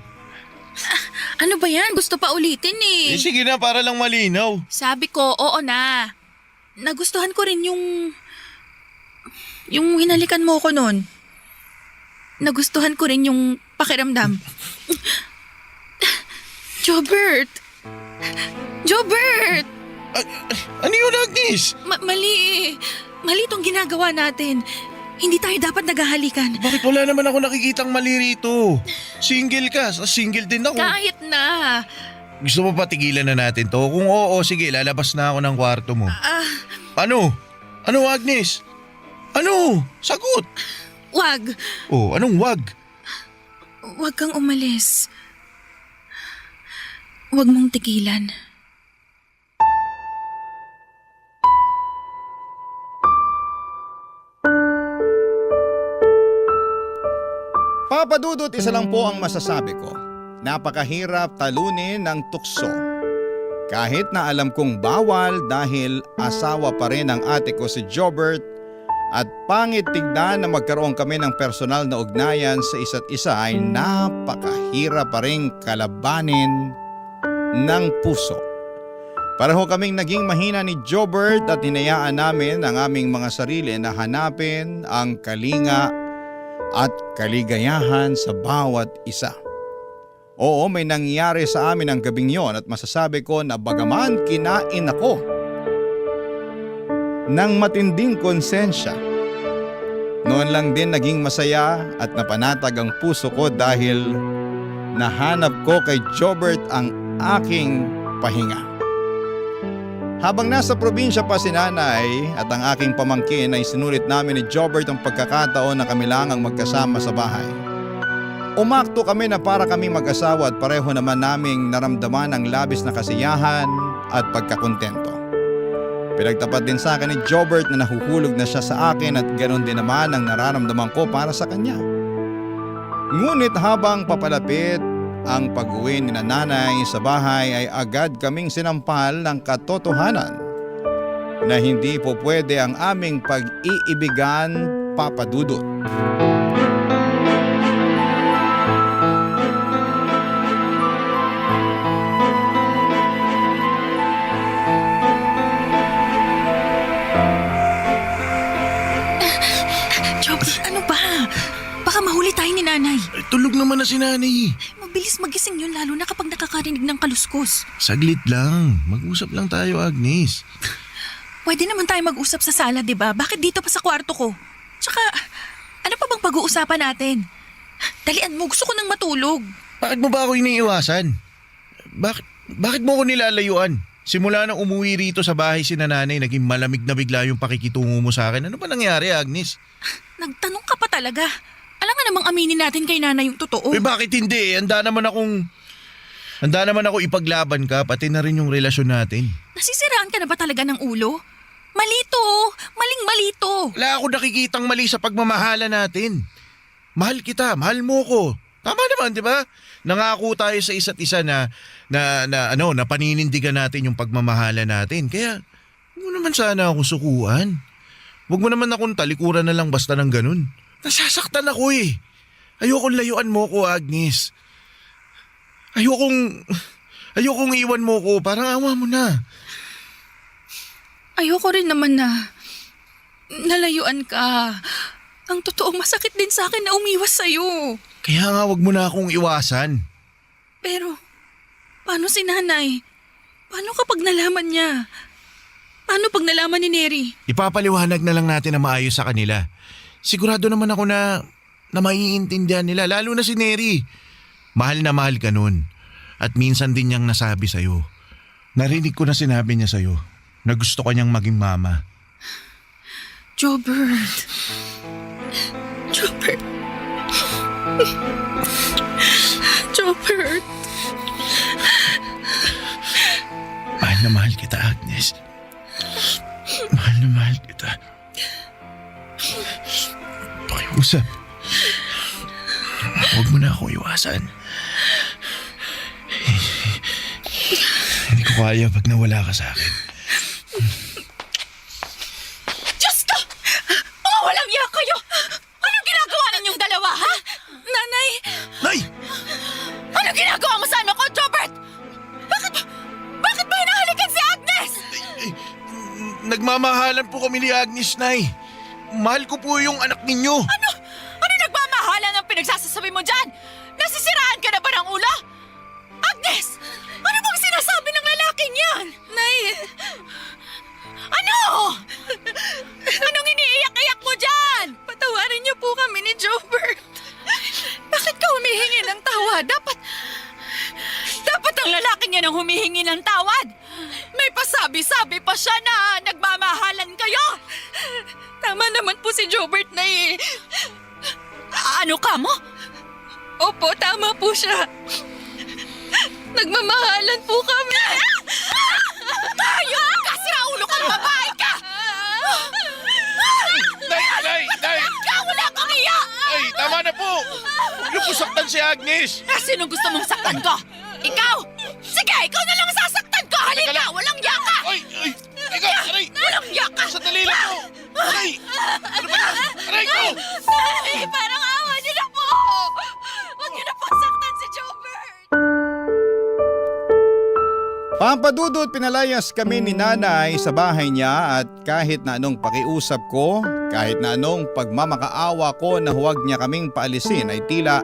Ano ba yan? Gusto pa ulitin eh. Eh, sige na, para lang malinaw. Sabi ko, oo na. Nagustuhan ko rin yung hinalikan mo ko noon. Nagustuhan ko rin yung pakiramdam. Jobert! Jobert! Ano yun, Agnes? Mali. Mali itong ginagawa natin. Hindi tayo dapat naghahalikan. Bakit wala naman ako nakikitang mali rito? Single ka, single din ako. Kahit na. Gusto mo pa tigilan na natin to? Kung oo, sige, lalabas na ako ng kwarto mo. Ano? Ano, Agnes? Ano? Sagot! Wag. Oh, anong wag? Wag kang umalis. Wag mong tigilan. Papa Dudut, isa lang po ang masasabi ko. Napakahirap talunin ng tukso. Kahit na alam kong bawal dahil asawa pa rin ang ate ko si Jobert at pangit tignan na magkaroon kami ng personal na ugnayan sa isa't isa ay napakahirap pa rin kalabanin ng puso. Pareho kaming naging mahina ni Jobert at hinayaan namin ang aming mga sarili na hanapin ang kalinga at kaligayahan sa bawat isa. Oo, may nangyari sa amin ang gabing yon at masasabi ko na bagaman kinain ako ng matinding konsensya, noon lang din naging masaya at napanatag ang puso ko dahil nahanap ko kay Jobert ang aking pahinga. Habang nasa probinsya pa si nanay at ang aking pamangkin ay sinulit namin ni Jobert ang pagkakataon na kami lang ang magkasama sa bahay. Umakto kami na para kaming mag-asawa at pareho naman naming naramdaman ang labis na kasiyahan at pagkakontento. Pinagtapat din sa akin ni Jobert na nahuhulog na siya sa akin at ganoon din naman ang nararamdaman ko para sa kanya. Ngunit habang papalapit ang pag-uwi ni nanay sa bahay ay agad kaming sinampal ng katotohanan na hindi po pwede ang aming pag-iibigan, Papa Dudut. nanay. Ay, tulog naman na si nanay. Mabilis magising yun lalo na kapag nakakarinig ng kaluskos. Saglit lang. Mag-usap lang tayo, Agnes. Pwede naman tayo mag-usap sa sala, di ba? Bakit dito pa sa kwarto ko? Tsaka, ano pa bang pag-uusapan natin? Dalian mo, gusto ko nang matulog. Bakit mo ba ako iniiwasan? Bakit mo ako nilalayuan? Simula nang umuwi rito sa bahay si nanay, naging malamig na bigla yung pakikitungo mo sa akin. Ano ba nangyari, Agnes? Nagtanong ka pa talaga. Alam nga namang aminin natin kay nanay yung totoo. Eh bakit hindi? Handa naman ako ipaglaban ka, pati na rin yung relasyon natin. Nasisiraan ka na ba talaga ng ulo? Malito! Maling-mali to! Wala ako nakikitang mali sa pagmamahala natin. Mahal kita, mahal mo ko. Tama naman, di ba? Nangako tayo sa isa't isa na paninindigan natin yung pagmamahala natin. Kaya, huwag mo naman sana ako sukuan. Huwag mo naman akong talikuran na lang basta ng ganun. Nasasaktan ako eh. Ayokong layuan mo ko, Agnes. Ayokong iwan mo ko. Parang awa mo na. Ayoko rin naman na nalayuan ka. Ang totoo, masakit din sa akin na umiwas sa'yo. Kaya nga wag mo na akong iwasan. Pero, paano si nanay? Paano kapag nalaman niya? Paano pag nalaman ni Neri? Ipapaliwanag na lang natin na maayos sa kanila. Sigurado naman ako na maiintindihan nila, lalo na si Neri. Mahal na mahal ka nun. At minsan din niyang nasabi sa'yo. Narinig ko na sinabi niya sa'yo na gusto ka niyang maging mama. Jobert. Jobert. Jobert. Mahal na mahal kita, Agnes. Mahal na mahal kita. Pakiusap. Huwag mo na ako iwasan. Hindi ko kaya pag nawala ka sa akin. Diyos ko! Oh, walang iya kayo! Anong ginagawa ninyong dalawa, ha? Nanay! Nay! Anong ginagawa mo sa ano ko, Jobert? Bakit ba hinahalikan si Agnes? Nagmamahalan po kami ni Agnes, Nay. Mahal ko po yung anak ninyo. Ano nagmamahalan ang pinagsasasabi mo dyan? Nasisiraan ka na ba ng ulo? Agnes! Ano bang sinasabi ng lalaking yan? Nay! Ano? Anong iniiyak-iyak mo dyan? Patawarin niyo po kami ni Jobert. Bakit ka humihingi ng tawad? Dapat ang lalaking yan ang humihingi ng tawad. May pasabi-sabi pa siya na nagmamahalan kayo. Tama naman po si Jobert, Nay. Ano ka mo? Opo, tama po siya. Nagmamahalan po kami. Tayo! Kasira ulo kang babae ka! Nay! Wala kang iya! Ay, tama na po! Huwag niyo po saktan si Agnes! Sino gusto mong saktan ko? Ikaw? Sige, ikaw na lang sasaktan ko! Halika! Walang yaka! Ay! Ikaw! Aray! Walang yaka! Sandali lang po! Aray! Ano ba yan? Aray ko! Ay, parang awa niyo na po! Huwag niyo na po saktan si Jobert! Pampadudot, pinalayas kami ni nanay sa bahay niya at kahit na anong pakiusap ko, kahit na anong pagmamakaawa ko na huwag niya kaming paalisin ay tila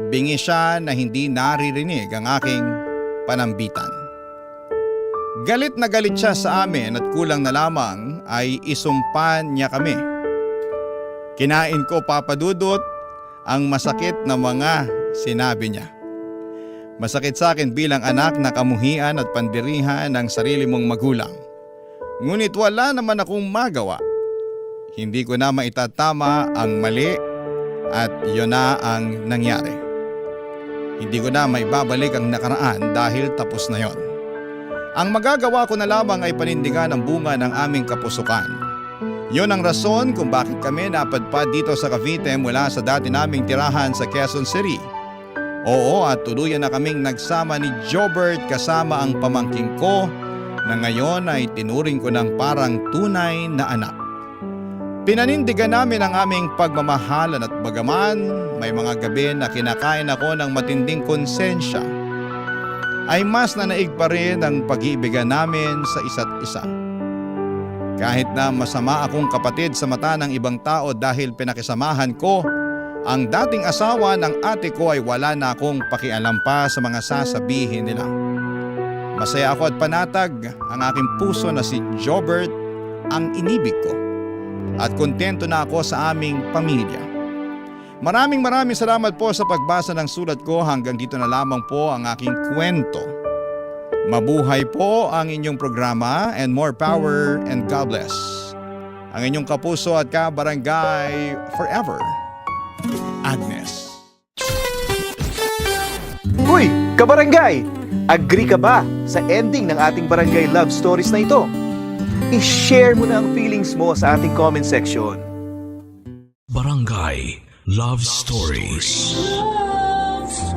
bingi siya na hindi naririnig ang aking panambitan. Galit na galit siya sa amin at kulang na lamang ay isumpan niya kami. Kinain ko, Papadudot, ang masakit na mga sinabi niya. Masakit sa akin bilang anak na kamuhian at pandirihan ng sarili mong magulang. Ngunit wala naman akong magawa. Hindi ko na maitatama ang mali at yun na ang nangyari. Hindi ko na maibabalik ang nakaraan dahil tapos na yon. Ang magagawa ko na lamang ay panindigan ang bunga ng aming kapusukan. Yon ang rason kung bakit kami napadpad dito sa Cavite mula sa dati naming tirahan sa Quezon City. Oo, at tuluyan na kaming nagsama ni Jobert kasama ang pamangking ko na ngayon ay tinuring ko ng parang tunay na anak. Pinanindigan namin ang aming pagmamahalan at bagaman may mga gabi na kinakain ako ng matinding konsensya, ay mas nanaig pa rin ang pag-iibigan namin sa isa't isa. Kahit na masama akong kapatid sa mata ng ibang tao dahil pinakisamahan ko ang dating asawa ng ate ko ay wala na akong pakialam pa sa mga sasabihin nila. Masaya ako at panatag ang aking puso na si Jobert ang inibig ko. At kontento na ako sa aming pamilya. Maraming salamat po sa pagbasa ng sulat ko. Hanggang dito na lamang po ang aking kwento. Mabuhay po ang inyong programa and more power and God bless. Ang inyong kapuso at kabarangay forever, Agnes. Uy, kabarangay! Agree ka ba sa ending ng ating barangay love stories na ito? I-share mo na ang feelings mo sa ating comment section. Barangay Love Stories. Love stories.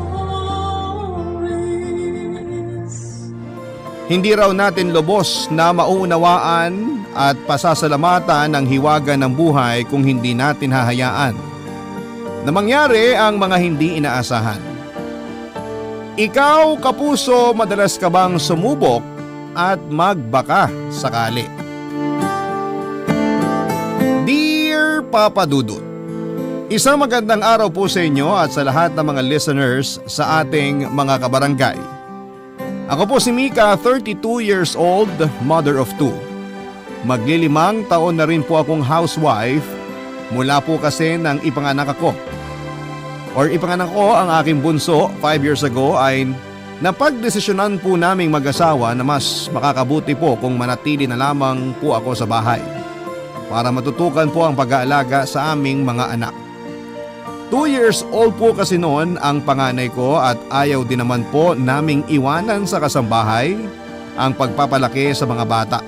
Hindi raw natin lubos na mauunawaan at pasasalamatan ang hiwaga ng buhay kung hindi natin hahayaan na mangyari ang mga hindi inaasahan. Ikaw, kapuso, madalas ka bang sumubok at magbaka sakali? Dear Papa Dudut, isang magandang araw po sa inyo at sa lahat ng mga listeners sa ating mga kabarangay. Ako po si Mika, 32 years old, mother of 2. Maglilimang taon na rin po akong housewife mula po kasi nang ipanganak ako. Ipanganak ko ang aking bunso 5 years ago ay napagdesisyonan po naming mag-asawa na mas makakabuti po kung manatili na lamang po ako sa bahay para matutukan po ang pag-aalaga sa aming mga anak. 2 years old po kasi noon ang panganay ko at ayaw din naman po naming iwanan sa kasambahay ang pagpapalaki sa mga bata.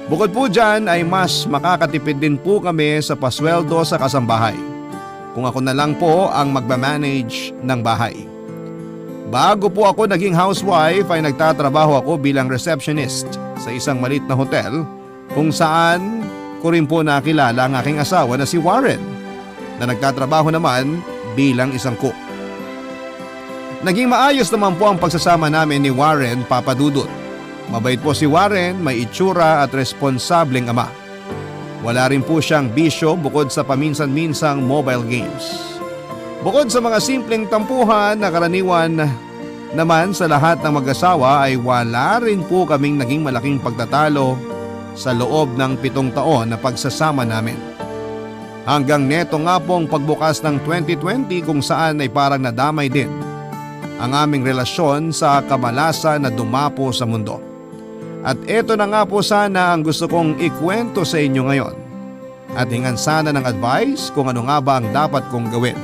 Bukod po dyan ay mas makakatipid din po kami sa pasweldo sa kasambahay kung ako na lang po ang magmamanage ng bahay. Bago po ako naging housewife ay nagtatrabaho ako bilang receptionist sa isang maliit na hotel kung saan ko rin po nakilala ang aking asawa na si Warren na nagtatrabaho naman bilang isang cook. Naging maayos naman po ang pagsasama namin ni Warren, Papa Dudut. Mabait po si Warren, may itsura at responsableng ama. Wala rin po siyang bisyo bukod sa paminsan-minsang mobile games. Bukod sa mga simpleng tampuhan na karaniwan naman sa lahat ng mag-asawa ay wala rin po kaming naging malaking pagtatalo sa loob ng 7 taon na pagsasama namin. Hanggang neto nga pong pagbukas ng 2020 kung saan ay parang nadamay din ang aming relasyon sa kamalasan na dumapo sa mundo. At eto na nga po sana ang gusto kong ikwento sa inyo ngayon at hingan sana ng advice kung ano nga ba ang dapat kong gawin.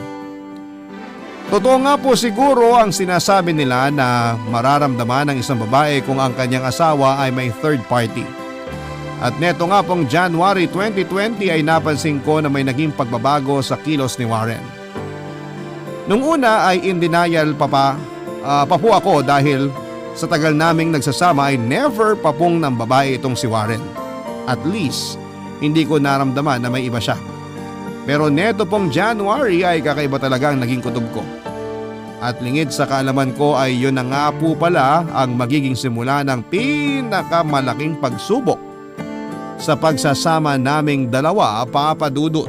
Totoo nga po siguro ang sinasabi nila na mararamdaman ng isang babae kung ang kanyang asawa ay may third party. At neto nga pong January 2020 ay napansin ko na may naging pagbabago sa kilos ni Warren. Nung una ay in denial pa po ako dahil sa tagal naming nagsasama ay never pa pong ng babae itong si Warren. At least, hindi ko naramdaman na may iba siya. Pero neto pong January ay kakaiba talaga ang naging kutob ko. At lingid sa kaalaman ko ay yun na nga po pala ang magiging simula ng pinakamalaking pagsubok sa pagsasama naming dalawa, Papa Dudut.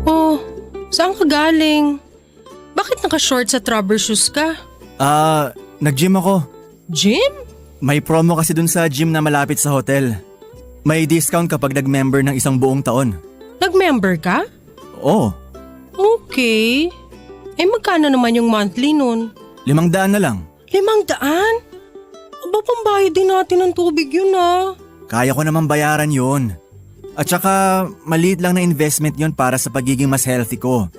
Oh, saan ka galing? Bakit naka-short sa rubber shoes ka? Nag-gym ako. Gym? May promo kasi dun sa gym na malapit sa hotel. May discount kapag nag-member ng 1 buong taon. Nag-member ka? Oo, Okay. Eh magkano naman yung monthly nun? 500 na lang. 500? Aba, pambayad din natin ng tubig yun ah. Kaya ko naman bayaran yun. At saka maliit lang na investment yun para sa pagiging mas healthy ko.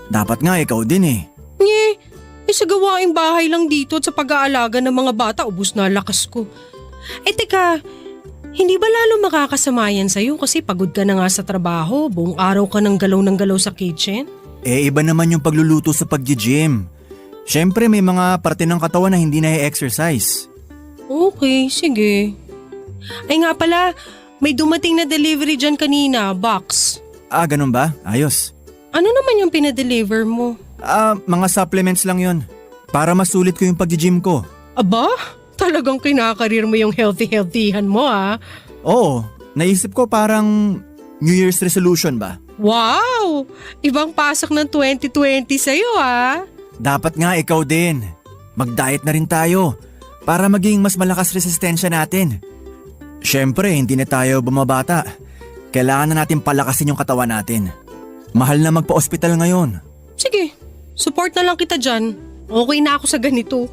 Dapat nga ikaw din eh. Sa gawaing bahay lang dito at sa pag-aalaga ng mga bata, ubus na lakas ko. Teka, hindi ba lalo makakasama yan sa'yo kasi pagod ka na nga sa trabaho, buong araw ka ng galaw sa kitchen? Iba naman yung pagluluto sa pag-gym. Siyempre may mga parte ng katawan na hindi na-exercise. Okay, sige. Ay nga pala, May dumating na delivery dyan kanina, box. Ganun ba? Ayos. Ano naman yung pinadeliver mo? Mga supplements lang yon. Para masulit ko yung pag-gym ko. Aba, talagang kinakarir mo yung healthy-healthyhan mo Oo, naisip ko parang New Year's resolution ba? Wow! Ibang pasok ng 2020 sa'yo Dapat nga ikaw din. Mag-diet na rin tayo para maging mas malakas resistensya natin. Siyempre, hindi na tayo bumabata. Kailangan na natin palakasin yung katawan natin. Mahal na magpa-ospital ngayon. Sige, support na lang kita dyan. Okay na ako sa ganito.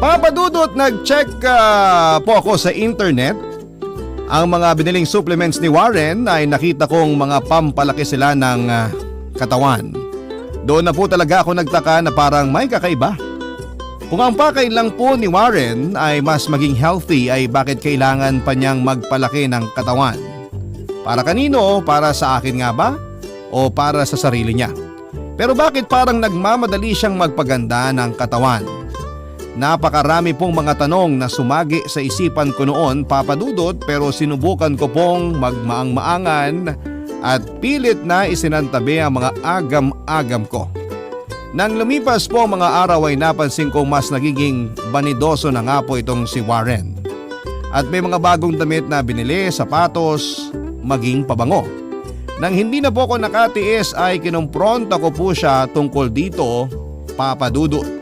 Papadudot, nag-check po ako sa internet. Ang mga biniling supplements ni Warren ay nakita kong mga pampalaki sila ng katawan. Doon na po talaga ako nagtaka na parang may kakaiba. Kung ang pakay lang po ni Warren ay mas maging healthy, ay bakit kailangan pa niyang magpalaki ng katawan? Para kanino? Para sa akin nga ba? O para sa sarili niya? Pero bakit parang nagmamadali siyang magpaganda ng katawan? Napakarami pong mga tanong na sumagi sa isipan ko noon, Papa Dudut, pero sinubukan ko pong magmaang-maangan at pilit na isinantabi ang mga agam-agam ko. Nang lumipas po ang mga araw ay napansin kong mas nagiging banidoso na nga po itong si Warren. At may mga bagong damit na binili, sapatos, maging pabango. Nang hindi na po ako nakatiis ay kinumpronta ko po siya tungkol dito, Papa Dudut.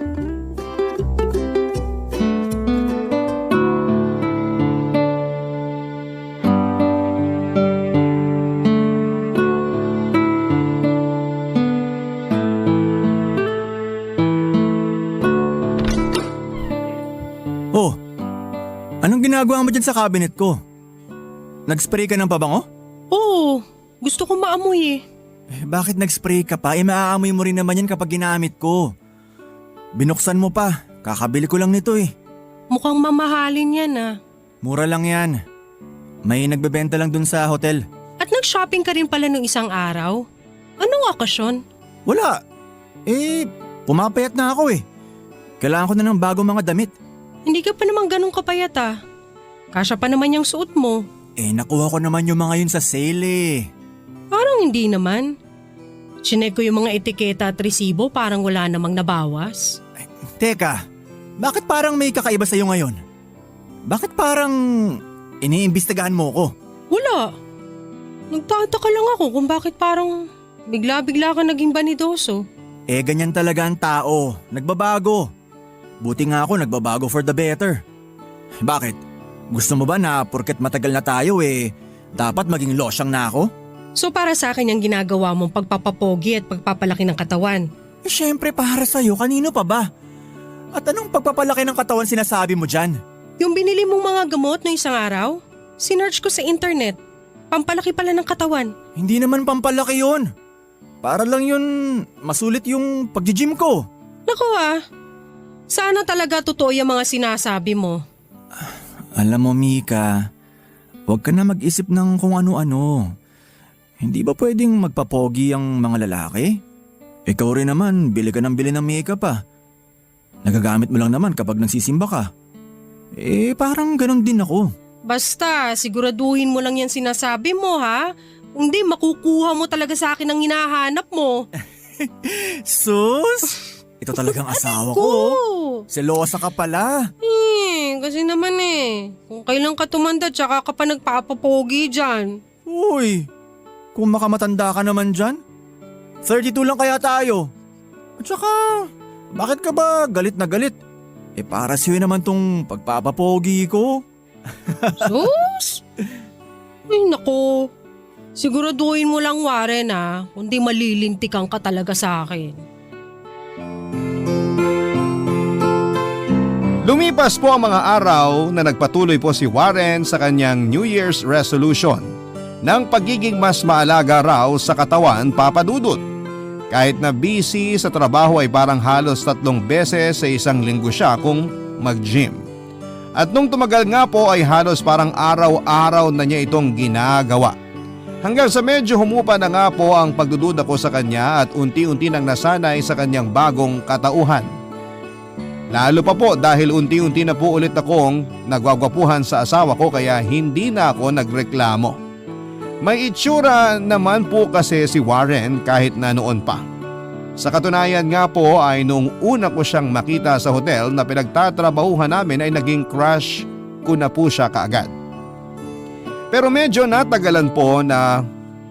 Anong ginagawa mo dyan sa cabinet ko? Nag-spray ka ng pabango? Oo, gusto ko maamoy Bakit nag-spray ka pa? Maaamoy mo rin naman yan kapag ginamit ko. Binuksan mo pa, kakabili ko lang nito Mukhang mamahalin yan Mura lang yan. May nagbebenta lang dun sa hotel. At nag-shopping ka rin pala nung isang araw? Anong okasyon? Wala. Pumapayat na ako Kailangan ko na ng bagong mga damit. Hindi ka pa naman ganun kapayat Kasya pa naman yung suot mo. Nakuha ko naman yung mga yun sa sale Parang hindi naman. Chinek ko yung mga etiketa at resibo, parang wala namang nabawas. Teka, bakit parang may kakaiba sa'yo ngayon? Bakit parang iniimbestigahan mo ko? Wala. Nagtataka lang ako kung bakit parang bigla-bigla ka naging banidoso. Ganyan talaga ang tao. Nagbabago. Buti nga ako nagbabago for the better. Bakit? Gusto mo ba na porket matagal na tayo dapat maging losyang na ako? So para sa akin yung ginagawa mong pagpapapogi at pagpapalaki ng katawan? Syempre para sa'yo, kanino pa ba? At anong pagpapalaki ng katawan sinasabi mo dyan? Yung binili mong mga gamot no isang araw? Sinearch ko sa internet. Pampalaki pala ng katawan. Hindi naman pampalaki yun. Para lang yun masulit yung pag-gym ko. Naku sana talaga totoo yung mga sinasabi mo. Alam mo Mika, huwag ka na mag-isip ng kung ano-ano. Hindi ba pwedeng magpapogi ang mga lalaki? Ikaw rin naman, bili ka ng bili ng makeup Nagagamit mo lang naman kapag nagsisimba ka. Parang ganon din ako. Basta, siguraduhin mo lang yan sinasabi mo Hindi, makukuha mo talaga sa akin ang hinahanap mo. Sus! Ito talagang asawa ko. Selosa ka pala. Kasi naman kung kailan ka tumanda tsaka ka pa nagpapapogi dyan. Uy, kung makamatanda ka naman dyan, 32 lang kaya tayo. At saka, bakit ka ba galit na galit? Para sa'yo naman tong pagpapapogi ko. Sus! Ay naku, siguraduhin mo lang Warren kundi malilintikan ka talaga sa akin. Lumipas po ang mga araw na nagpatuloy po si Warren sa kanyang New Year's resolution ng pagiging mas maalaga raw sa katawan, Papa Dudut. Kahit na busy sa trabaho ay parang halos 3 beses sa isang linggo siya kung mag-gym. At nung tumagal nga po ay halos parang araw-araw na niya itong ginagawa. Hanggang sa medyo humupa na nga po ang pagdududa ko sa kanya at unti-unti nang nasanay sa kanyang bagong katauhan. Lalo pa po dahil unti-unti na po ulit akong nagwagwapuhan sa asawa ko kaya hindi na ako nagreklamo. May itsura naman po kasi si Warren kahit na noon pa. Sa katunayan nga po ay nung una ko siyang makita sa hotel na pinagtatrabahuhan namin ay naging crush ko na po siya kaagad. Pero medyo natagalan po na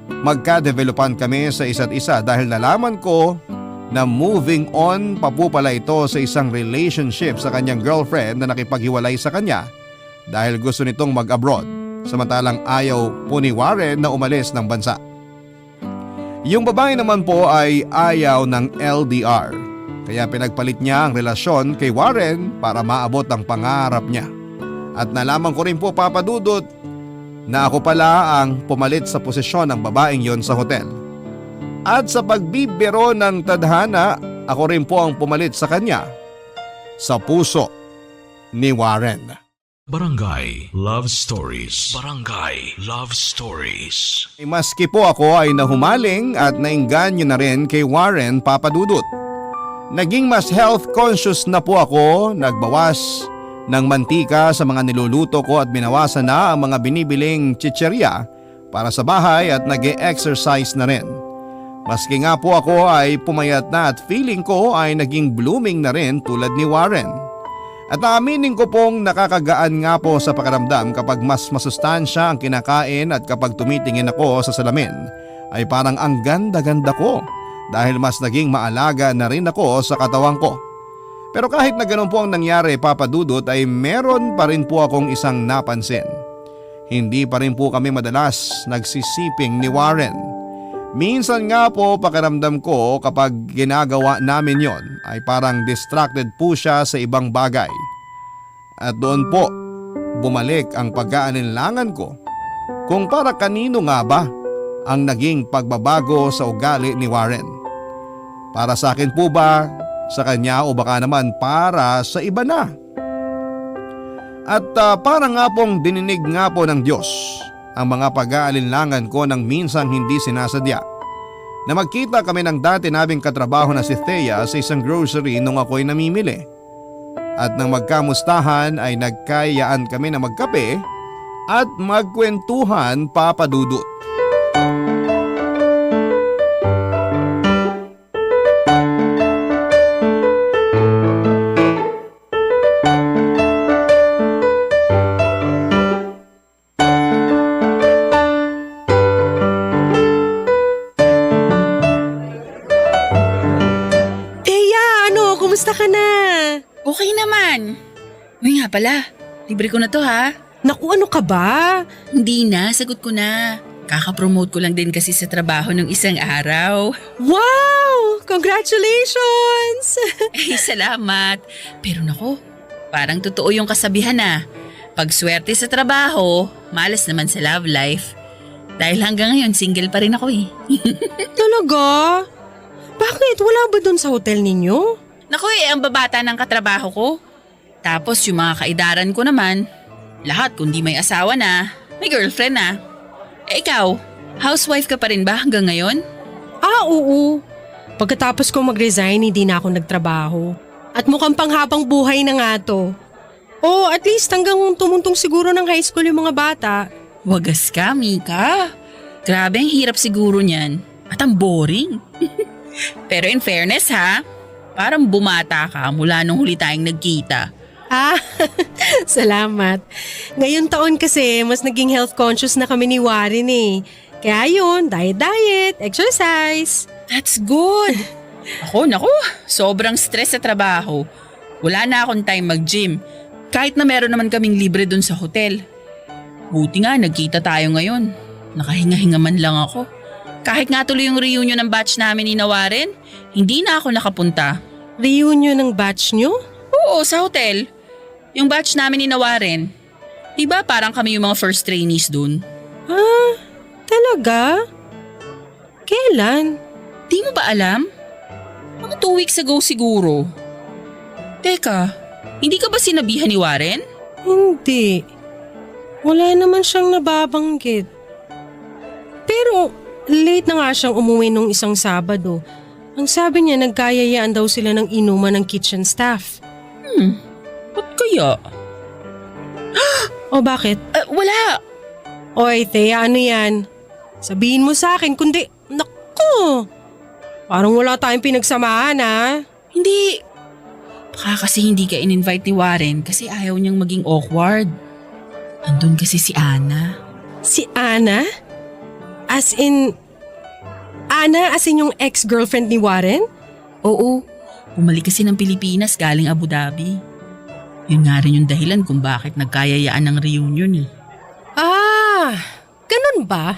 magka-developan kami sa isa't isa dahil nalaman ko na moving on pa po pala ito sa isang relationship sa kanyang girlfriend na nakipaghiwalay sa kanya dahil gusto nitong mag-abroad samantalang ayaw po ni Warren na umalis ng bansa. Yung babae naman po ay ayaw ng LDR kaya pinagpalit niya ang relasyon kay Warren para maabot ang pangarap niya. At nalaman ko rin po Papa Dudut na ako pala ang pumalit sa posisyon ng babaeng yon sa hotel. At sa pagbibiro ng tadhana, ako rin po ang pumalit sa kanya sa puso ni Warren. Barangay Love Stories. Barangay Love Stories. Maski po ako ay nahumaling at nainganyo na rin kay Warren Papa Dudut. Naging mas health conscious na po ako, nagbawas ng mantika sa mga niluluto ko at binawasan na ang mga binibiling chicherya para sa bahay at nag-e-exercise na rin. Maski nga po ako ay pumayat na at feeling ko ay naging blooming na rin tulad ni Warren. At aaminin ko pong nakakagaan nga po sa pakiramdam kapag mas masustansya ang kinakain at kapag tumitingin ako sa salamin ay parang ang ganda-ganda ko dahil mas naging maalaga na rin ako sa katawan ko. Pero kahit na ganun po ang nangyari Papa Dudut ay meron pa rin po akong isang napansin. Hindi pa rin po kami madalas nagsisiping ni Warren. Minsan nga po pakiramdam ko kapag ginagawa namin yon ay parang distracted po siya sa ibang bagay. At doon po bumalik ang pag-aalinlangan ko kung para kanino nga ba ang naging pagbabago sa ugali ni Warren. Para sa akin po ba, sa kanya o baka naman para sa iba na? At para nga pong dininig nga po ng Diyos ang mga pag-aalinlangan ko nang minsang hindi sinasadya. Na magkita kami ng dati naming katrabaho na si Thea sa isang grocery nung ako'y namimili. At nang magkamustahan ay nagkayaan kami na magkape at magkwentuhan Papa Dudut. Kumusta ka na? Okay naman. Uy nga pala, libre ko na to ha. Naku, ano ka ba? Hindi na, sagot ko na. Kaka-promote ko lang din kasi sa trabaho ng isang araw. Wow! Congratulations! Eh, salamat. Pero nako, parang totoo yung kasabihan na. Pag swerte sa trabaho, malas naman sa love life. Dahil hanggang ngayon, single pa rin ako eh. Talaga? Bakit? Wala ba dun sa hotel ninyo? Naku ang babata ng katrabaho ko. Tapos yung mga kaidaran ko naman, lahat kundi may asawa na, may girlfriend na. Eh ikaw, housewife ka pa rin ba hanggang ngayon? Oo. Pagkatapos ko mag-resign, hindi na ako nagtrabaho. At mukhang panghabang buhay na nga to. Oh, at least hanggang tumuntong siguro ng high school yung mga bata. Wagas ka, Mika. Grabe ang hirap siguro niyan. At ang boring. Pero in fairness ha, parang bumata ka mula nung huli tayong nagkita. Salamat. Ngayon taon kasi mas naging health conscious na kami ni Warren eh. Kaya yun, diet, exercise. That's good. Ako, naku, sobrang stress sa trabaho. Wala na akong time mag-gym. Kahit na meron naman kaming libre dun sa hotel. Buti nga, nagkita tayo ngayon. Nakahinga-hinga man lang ako. Kahit nga tuloy yung reunion ng batch namin ni Warren, hindi na ako nakapunta. Reunion ng batch nyo? Oo, sa hotel. Yung batch namin ni Warren. Diba parang kami yung mga first trainees dun? Talaga? Kailan? Di mo ba alam? Mga 2 weeks ago siguro. Teka, Hindi ka ba sinabihan ni Warren? Hindi. Wala naman siyang nababanggit. Pero late na nga siyang umuwi nung isang Sabado. Ang sabi niya nagkayayaan daw sila ng inuman ng kitchen staff. Ba't kaya? O bakit? Wala. Oy, Thea, ano yan? Sabihin mo sa akin, kundi, naku! Parang wala tayong pinagsamahan, ha? Hindi. Baka kasi hindi ka in-invite ni Warren kasi ayaw niyang maging awkward. Andun kasi si Ana. Si Ana? As in yung ex-girlfriend ni Warren? Oo. Bumalik kasi ng Pilipinas galing Abu Dhabi. Yun nga rin yung dahilan kung bakit nagkayayaan ng reunion eh. Ah, ganun ba?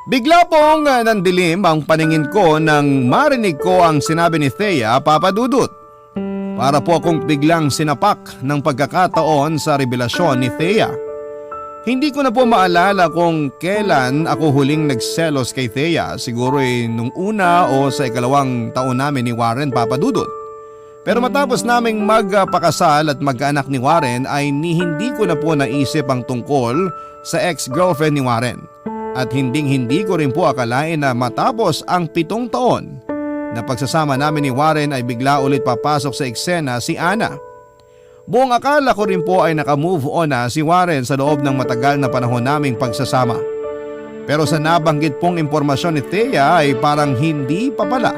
Bigla pong nandilim ang paningin ko nang marinig ko ang sinabi ni Thea, Papa Dudut. Para po akong biglang sinapak ng pagkakataon sa revelasyon ni Thea. Hindi ko na po maalala kung kailan ako huling nagselos kay Thea, siguro nung una o sa ikalawang taon namin ni Warren, Papa Dudut. Pero matapos naming magpakasal at magkaanak ni Warren ay hindi ko na po naisip ang tungkol sa ex-girlfriend ni Warren. At hindi ko rin po akalain na matapos ang 7 taon na pagsasama namin ni Warren ay bigla ulit papasok sa eksena si Ana. Buong akala ko rin po ay nakamove on na si Warren sa loob ng matagal na panahon naming pagsasama. Pero sa nabanggit pong impormasyon ni Thea ay parang hindi pa pala.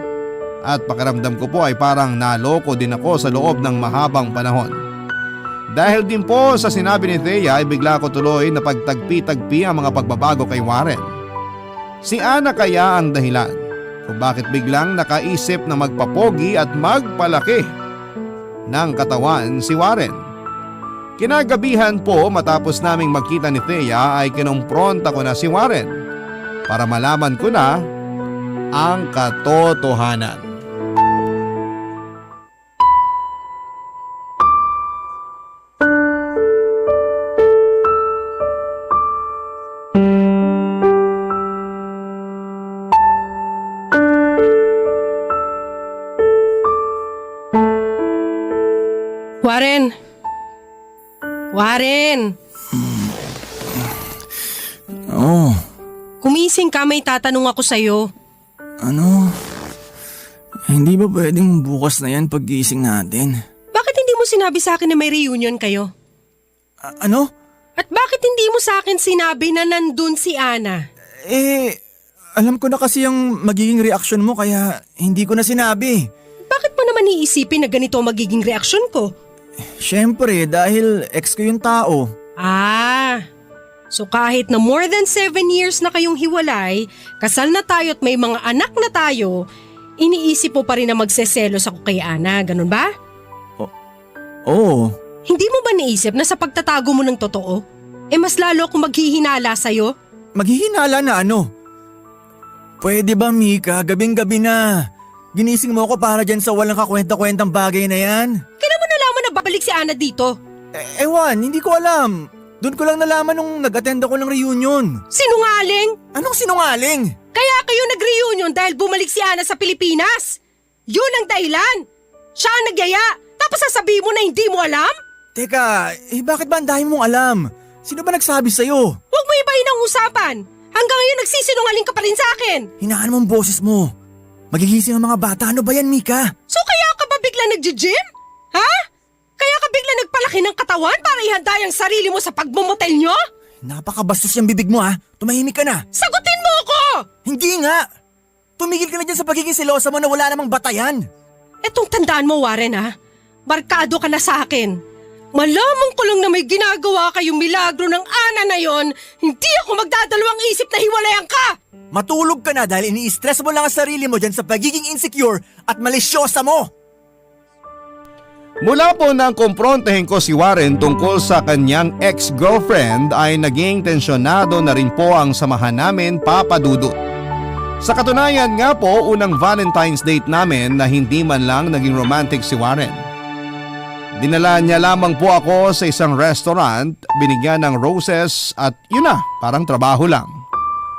At pakiramdam ko po ay parang naloko din ako sa loob ng mahabang panahon. Dahil din po sa sinabi ni Thea ay bigla ko tuloy na pagtagpi-tagpi ang mga pagbabago kay Warren. Si Ana kaya ang dahilan kung bakit biglang nakaisip na magpapogi at magpalaki ng katawan si Warren. Kinagabihan po matapos naming magkita ni Thea ay kinumpronta ko na si Warren para malaman ko na ang katotohanan. Warren! Warren! Oh, Kumising ka, may tatanong ako sa'yo. ano? Hindi ba pwedeng bukas na yan pag-gising natin? Bakit hindi mo sinabi sa akin na may reunion kayo? Ano? At bakit hindi mo sa akin sinabi na nandun si Ana? Alam ko na kasi yung magiging reaksyon mo kaya hindi ko na sinabi. Bakit mo naman iisipin na ganito ang magiging reaksyon ko? Siyempre, dahil ex ko yung tao. Ah, so kahit na more than 7 years na kayong hiwalay, kasal na tayo at may mga anak na tayo, iniisip mo pa rin na magseselos ako kay Ana, ganun ba? Oo. Hindi mo ba naisip na sa pagtatago mo ng totoo, mas lalo akong maghihinala sa'yo? Maghihinala na ano? Pwede ba, Mika? Gabing-gabi na. Ginising mo ako para dyan sa walang kakwenta-kwentang bagay na yan? Kailan mo nalaman na babalik si Ana dito? Ewan, hindi ko alam. Doon ko lang nalaman nung nag-attend ako ng reunion. Sinungaling? Anong sinungaling? Kaya kayo nag-reunion dahil bumalik si Ana sa Pilipinas? Yun ang dahilan. Siya ang nagyaya, tapos sasabihin mo na hindi mo alam? Teka, bakit ba ang dahil mong alam? Sino ba nagsabi sa'yo? Huwag mo ibahin ang usapan. Hanggang ngayon nagsisinungaling ka pa rin sa akin. Hinaan mo ang boses mo. Magigising ang mga bata. Ano ba yan, Mika? So kaya ka ba bigla nag-gym? Ha? Kaya ka bigla nagpalaki ng katawan para ihanda ang sarili mo sa pagmumotel nyo? Napakabastos yung bibig mo, ha? Tumahimik ka na. Sagutin mo ako! Hindi nga! Tumigil ka na dyan sa pagiging selosa mo na wala namang batayan. Etong tandaan mo, Warren, ha? Barkado ka na sa akin. Malaman ko lang na may ginagawa kayong milagro ng Ana na yon, hindi ako magdadalawang isip na hiwalayan ka! Matulog ka na dahil ini-stress mo lang ang sarili mo dyan sa pagiging insecure at malisyosa mo! Mula po nang kumprontahin ko si Warren tungkol sa kanyang ex-girlfriend ay naging tensyonado na rin po ang samahan namin, Papa Dudut. Sa katunayan nga po, unang Valentine's date namin na hindi man lang naging romantic si Warren. Dinala niya lamang po ako sa isang restaurant, binigyan ng roses at yun na, parang trabaho lang.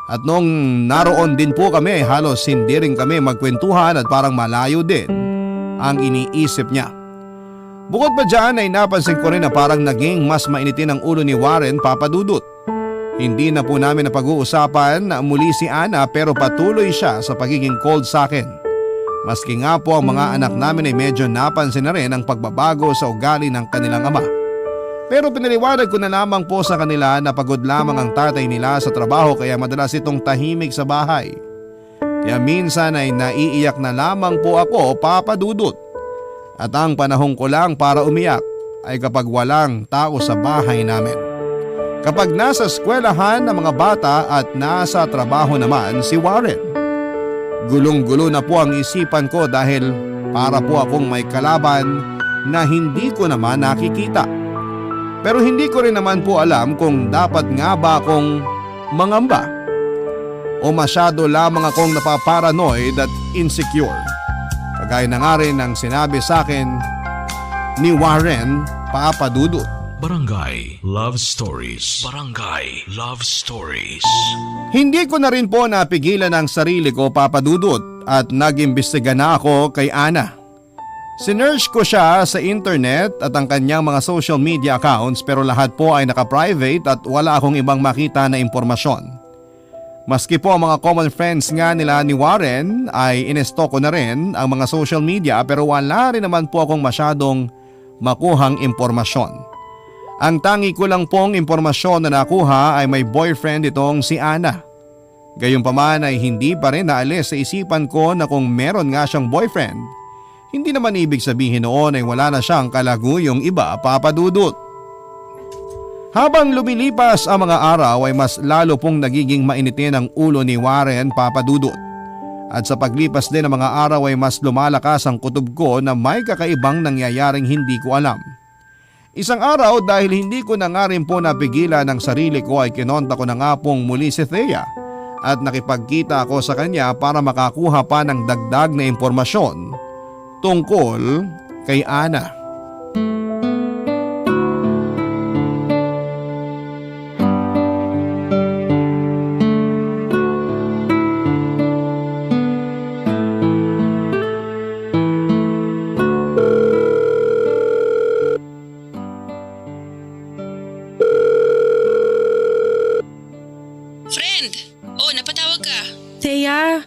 At nung naroon din po kami, halos hindi rin kami magkwentuhan at parang malayo din ang iniisip niya. Bukod pa dyan ay napansin ko rin na parang naging mas mainitin ang ulo ni Warren, Papa Dudut. Hindi na po namin napag-uusapan na muli si Ana pero patuloy siya sa pagiging cold sa akin. Maski nga po ang mga anak namin ay medyo napansin na rin ang pagbabago sa ugali ng kanilang ama. Pero pinaliwanag ko na lamang po sa kanila na pagod lamang ang tatay nila sa trabaho kaya madalas itong tahimik sa bahay. Kaya minsan ay naiiyak na lamang po ako, Papa Dudut. At ang panahon ko lang para umiyak ay kapag walang tao sa bahay namin. Kapag nasa eskwelahan ng mga bata at nasa trabaho naman si Warren. Gulong-gulo na po ang isipan ko dahil para po akong may kalaban na hindi ko naman nakikita. Pero hindi ko rin naman po alam kung dapat nga ba akong mangamba o masyado lamang akong napaparanoid at insecure. Kagaya na nga rin ang sinabi sa akin ni Warren, Papa Dudut. Barangay Love Stories. Barangay Love Stories. Hindi ko na rin po napigilan ang sarili ko, Papa Dudut, at nag-imbestiga na ako kay Ana. Sinearch ko siya sa internet at ang kanyang mga social media accounts pero lahat po ay naka-private at wala akong ibang makita na impormasyon. Maski po ang mga common friends nga nila ni Warren ay inestalk ko na rin ang mga social media pero wala rin naman po akong masyadong makuhang impormasyon. Ang tangi ko lang pong impormasyon na nakuha ay may boyfriend itong si Ana. Gayunpaman ay hindi pa rin naalis sa isipan ko na kung meron nga siyang boyfriend, hindi naman ibig sabihin noon ay wala na siyang kalaguyong iba, Papa Dudut. Habang lumilipas ang mga araw ay mas lalo pong nagiging mainitin ang ulo ni Warren, Papa Dudut. At sa paglipas din ng mga araw ay mas lumalakas ang kutob ko na may kakaibang nangyayaring hindi ko alam. Isang araw dahil hindi ko na nga rin po napigilan ang sarili ko ay kinonta ko na nga pong muli si Thea at nakipagkita ako sa kanya para makakuha pa ng dagdag na impormasyon tungkol kay Ana. Friend! Oh, napatawag ka. Thea,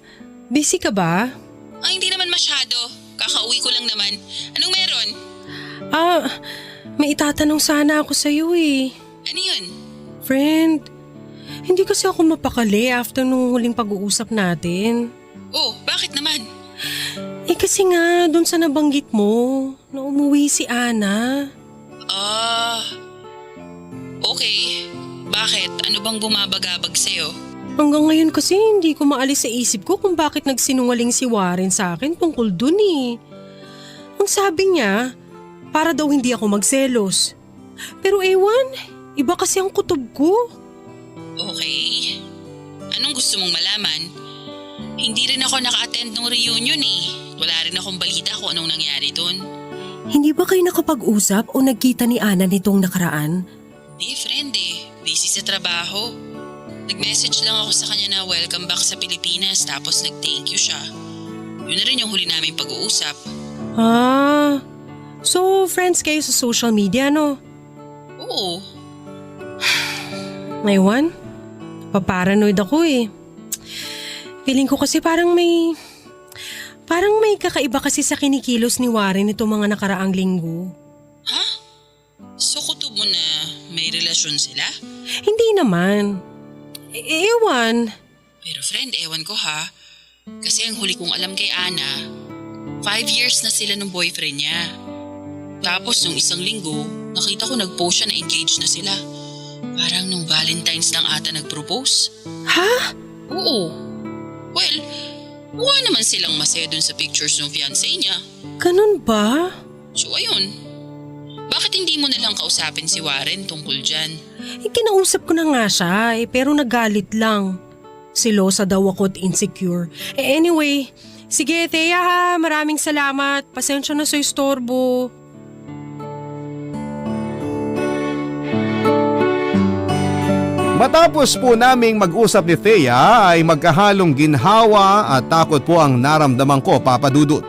busy ka ba? Hindi naman masyado. Kakauwi ko lang naman. Anong meron? May itatanong sana ako sa'yo eh. Ano yun? Friend, hindi kasi ako mapakali after nung huling pag-uusap natin. Oh, bakit naman? Kasi nga, dun sa nabanggit mo, na umuwi si Ana. Okay. Bakit? Ano bang bumabagabag sa'yo? Hanggang ngayon kasi hindi ko maalis sa isip ko kung bakit nagsinungaling si Warren sa akin tungkol dun eh. Ang sabi niya, para daw hindi ako magselos. Pero ewan, iba kasi ang kutob ko. Okay. Anong gusto mong malaman? Hindi rin ako naka-attend ng reunion eh. Wala rin akong balita kung anong nangyari dun. Hindi ba kayo nakapag-usap o nagkita ni Ana nitong nakaraan? Hindi, friend eh. Busy sa trabaho. Nag-message lang ako sa kanya na welcome back sa Pilipinas tapos nag-thank you siya. Yun na rin yung huli namin pag-uusap. So friends kayo sa social media, no? Oo. Ngayon, paparanoid ako eh. Feeling ko kasi parang may kakaiba kasi sa kinikilos ni Warren itong mga nakaraang linggo. Ha? So kutob mo na may relasyon sila? Hindi naman. Ewan. Pero friend, ewan ko ha. Kasi ang huli kong alam kay Ana, 5 years na sila ng boyfriend niya. Tapos nung isang linggo, nakita ko nag-post siya na engaged na sila. Parang nung Valentine's lang ata nag-propose. Ha? Oo. Well, mukha naman silang masaya dun sa pictures ng fiancé niya. Ganun ba? So ayun. Bakit hindi mo nalang kausapin si Warren tungkol dyan? Kinausap ko na nga siya pero nagalit lang. Silosa daw ako at insecure. Anyway, sige Thea ha, maraming salamat. Pasensya na sa istorbo. Matapos po naming mag-usap ni Thea ay magkahalong ginhawa at takot po ang naramdaman ko, Papa Dudut.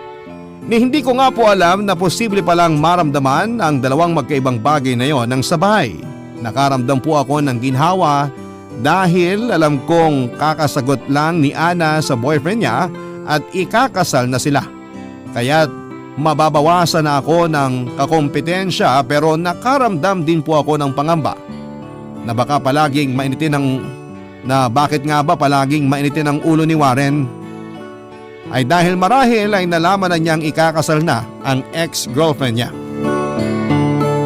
Ni hindi ko nga po alam na posible palang maramdaman ang dalawang magkaibang bagay na yon ng sabay. Nakaramdam po ako ng ginhawa dahil alam kong kakasagot lang ni Ana sa boyfriend niya at ikakasal na sila. Kaya't mababawasan na ako ng kakompetensya pero nakaramdam din po ako ng pangamba na baka palaging mainitin bakit nga ba palaging mainitin ang ulo ni Warren? Ay dahil marahil ay nalaman na niyang ikakasal na ang ex-girlfriend niya.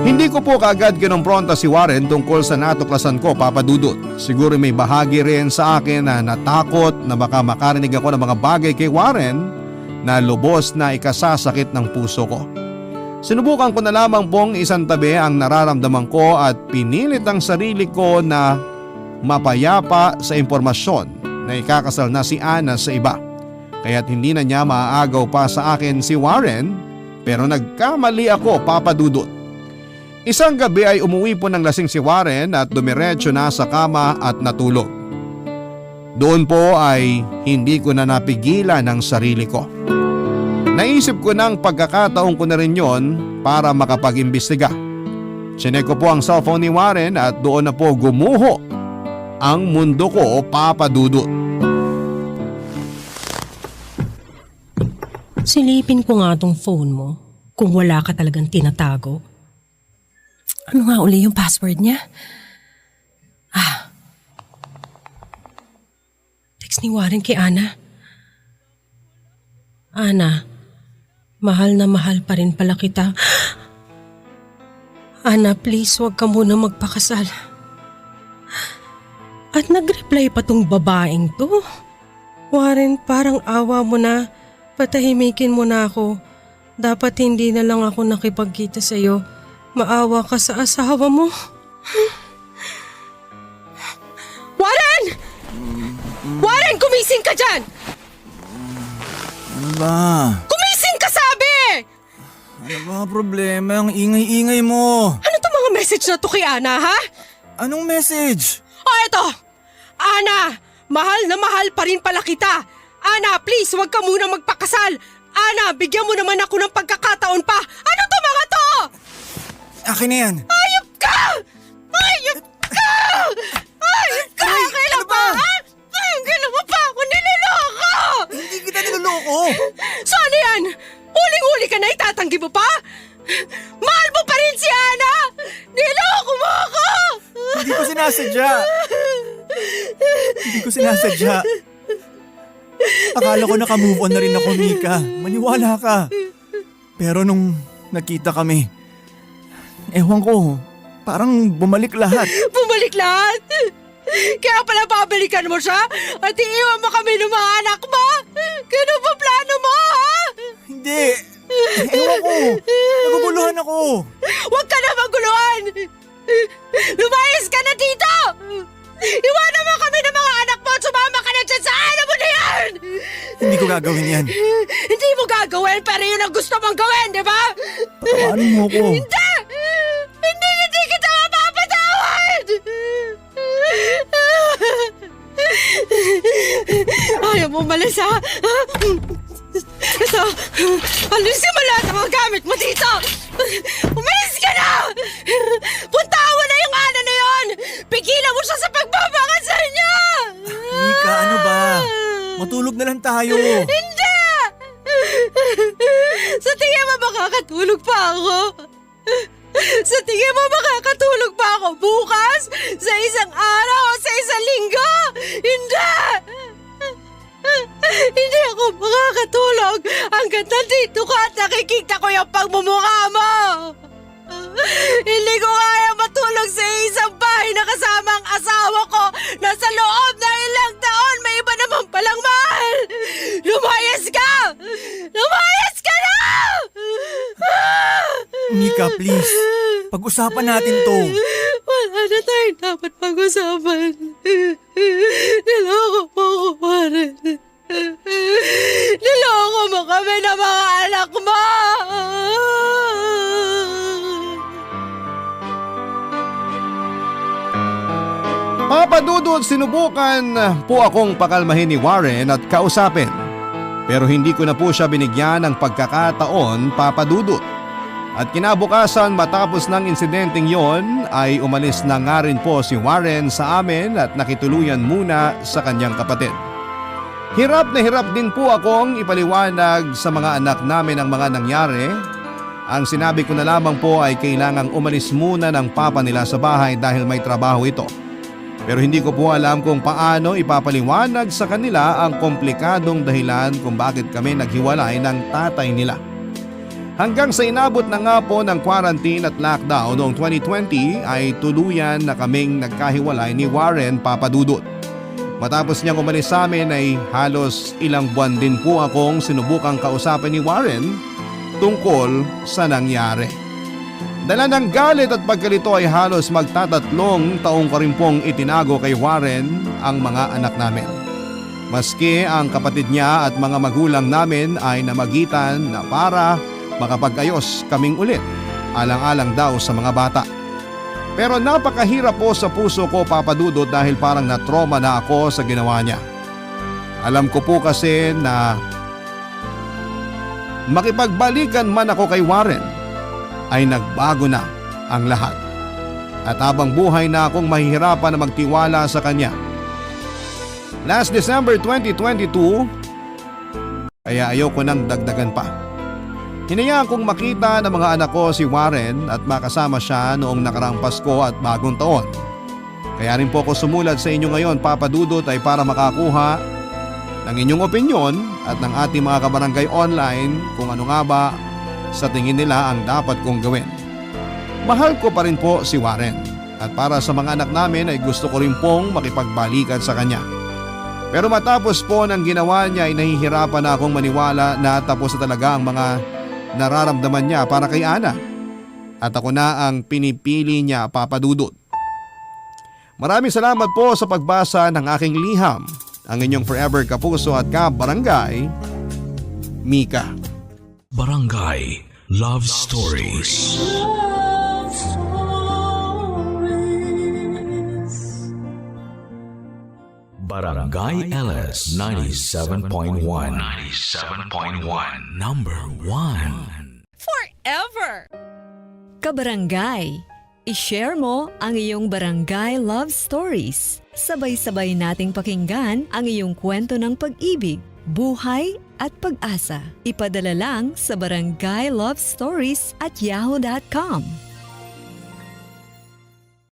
Hindi ko po kaagad kinompronta si Warren tungkol sa natuklasan ko, Papa Dudut. Siguro may bahagi rin sa akin na natakot na baka makarinig ako ng mga bagay kay Warren na lubos na ikasasakit ng puso ko. Sinubukan ko na lamang pong isantabi ang nararamdaman ko at pinilit ang sarili ko na mapayapa sa impormasyon na ikakasal na si Ana sa iba. Kaya't hindi na niya maaagaw pa sa akin si Warren, pero nagkamali ako, Papa Dudut. Isang gabi ay umuwi po ng lasing si Warren at dumiretso na sa kama at natulog. Doon po ay hindi ko na napigilan ang sarili ko. Naisip ko ng pagkakataon ko na rin yon para makapag-imbestiga. Chinek ko po ang cellphone ni Warren at doon na po gumuho ang mundo ko, Papa Dudut. Silipin ko nga tong phone mo kung wala ka talagang tinatago. Ano nga uli yung password niya? Text ni Warren kay Ana. Ana, mahal na mahal pa rin pala kita. Ana, please wag ka muna magpakasal. At nag-reply pa tong babaeng to. Warren, parang awa mo na. Patahimikin mo na ako. Dapat hindi na lang ako nakipagkita sa iyo. Maawa ka sa asawa mo. Warren! Warren, kumising ka dyan! Ano ba? Kumising ka, sabi! Ano ba ang problema? Ang ingay-ingay mo. Ano to mga message na to kay Ana, ha? Anong message? Eto! Ana, mahal na mahal pa rin pala kita. Ana, please, huwag ka muna magpakasal. Ana, bigyan mo naman ako ng pagkakataon pa. Ano to mga to? Akin na yan. Ayop ka! Ayop ka! Ayop ka! Kailan ba? Ha? Kailan mo pa ako niloloko? Hindi kita niloloko. So ano yan? Huling-huli ka na, itatanggi mo pa? Mahal mo pa rin si Ana! Niloko mo ako! Hindi ko sinasadya. Hindi ko sinasadya. Akala ko naka-move on na rin ako, Mika. Maniwala ka. Pero nung nakita kami, ewan ko, parang bumalik lahat. Bumalik lahat? Kaya pala babalikan mo siya at iiwan mo kami ng mga anak mo? Ganun ba plano mo, ha? Hindi. Ewan ko. Naguguluhan ako. Huwag ka na maguluhan! Lumayas ka na dito! Iwanan mo kami ng mga anak mo at sumama ka na dyan sa ano mo na yan! Hindi ko gagawin yan. Hindi mo gagawin pero yun ang gusto mong gawin, di ba? Patawarin mo ako. Hindi! Hindi kita mapapatawad! Ayaw mo umalis, ha? Ito, alisin mo lahat ng mga gamit mo dito! Umalis ka na! Puntaan mo na yung Ana na yun! Pigilan mo siya sa pagbabakasal niya! Mika, ano ba? Matulog na lang tayo. Hindi! Sa tingin mo makakatulog pa ako? Sa tingin mo makakatulog pa ako bukas? Sa isang araw o sa isang linggo? Hindi! Hindi ako makakatulog hanggang nandito ka at nakikita ko yung pagmumukha mo! Hindi ko kaya matulog sa isang bahay na kasama ang asawa ko na sa loob ng ilang taon may iba naman palang mahal! Lumayas ka! Lumayas ka na! Mika, please. Pag-usapan natin to. Wala na tayong dapat pag-usapan. Niloko mo ako, Warren. Niloko mo kami ng mga anak mo! Papa Dudut, sinubukan po akong pakalmahin ni Warren at kausapin. Pero hindi ko na po siya binigyan ng pagkakataon, Papa Dudut. At kinabukasan matapos ng insidenteng yon ay umalis na nga rin po si Warren sa amin at nakituluyan muna sa kanyang kapatid. Hirap na hirap din po akong ipaliwanag sa mga anak namin ang mga nangyari. Ang sinabi ko na lamang po ay kailangang umalis muna ng papa nila sa bahay dahil may trabaho ito. Pero hindi ko po alam kung paano ipapaliwanag sa kanila ang komplikadong dahilan kung bakit kami naghiwalay ng tatay nila. Hanggang sa inabot na nga po ng quarantine at lockdown noong 2020 ay tuluyan na kaming nagkahiwalay ni Warren, Papa Dudut. Matapos niyang umalis sa amin ay halos ilang buwan din po akong sinubukang kausapin ni Warren tungkol sa nangyari. Dala ng galit at pagkalito ay halos magtatatlong taong ko rin pong itinago kay Warren ang mga anak namin. Maski ang kapatid niya at mga magulang namin ay namagitan na para makapag-ayos kaming ulit, alang-alang daw sa mga bata. Pero napakahirap po sa puso ko, Papa Dudut, dahil parang na-trauma na ako sa ginawa niya. Alam ko po kasi na makipagbalikan man ako kay Warren ay nagbago na ang lahat. At habang buhay na akong mahihirapan na magtiwala sa kanya. Last December 2022, kaya ayoko nang dagdagan pa. Hinayaan kong makita ng mga anak ko si Warren at makasama siya noong nakaraang Pasko at bagong taon. Kaya rin po ako sumulat sa inyo ngayon, Papa Dudut, ay para makakuha ng inyong opinyon at ng ating mga kabarangay online kung ano nga ba sa tingin nila ang dapat kong gawin. Mahal ko pa rin po si Warren at para sa mga anak namin ay gusto ko rin pong makipagbalikan sa kanya. Pero matapos po ng ginawa niya ay nahihirapan na akong maniwala na tapos na talaga ang mga nararamdaman niya para kay Ana. At ako na ang pinipili niya, Papa Dudut. Maraming salamat po sa pagbasa ng aking liham. Ang inyong forever kapuso at kabarangay, Mika. Barangay Love Stories. Love Stories. Barangay LS 97.1. 97.1. Number 1. Forever! Kabarangay, i-share mo ang iyong barangay love stories. Sabay-sabay nating pakinggan ang iyong kwento ng pag-ibig, buhay at pag-asa. Ipadala lang sa barangaylovestories@yahoo.com.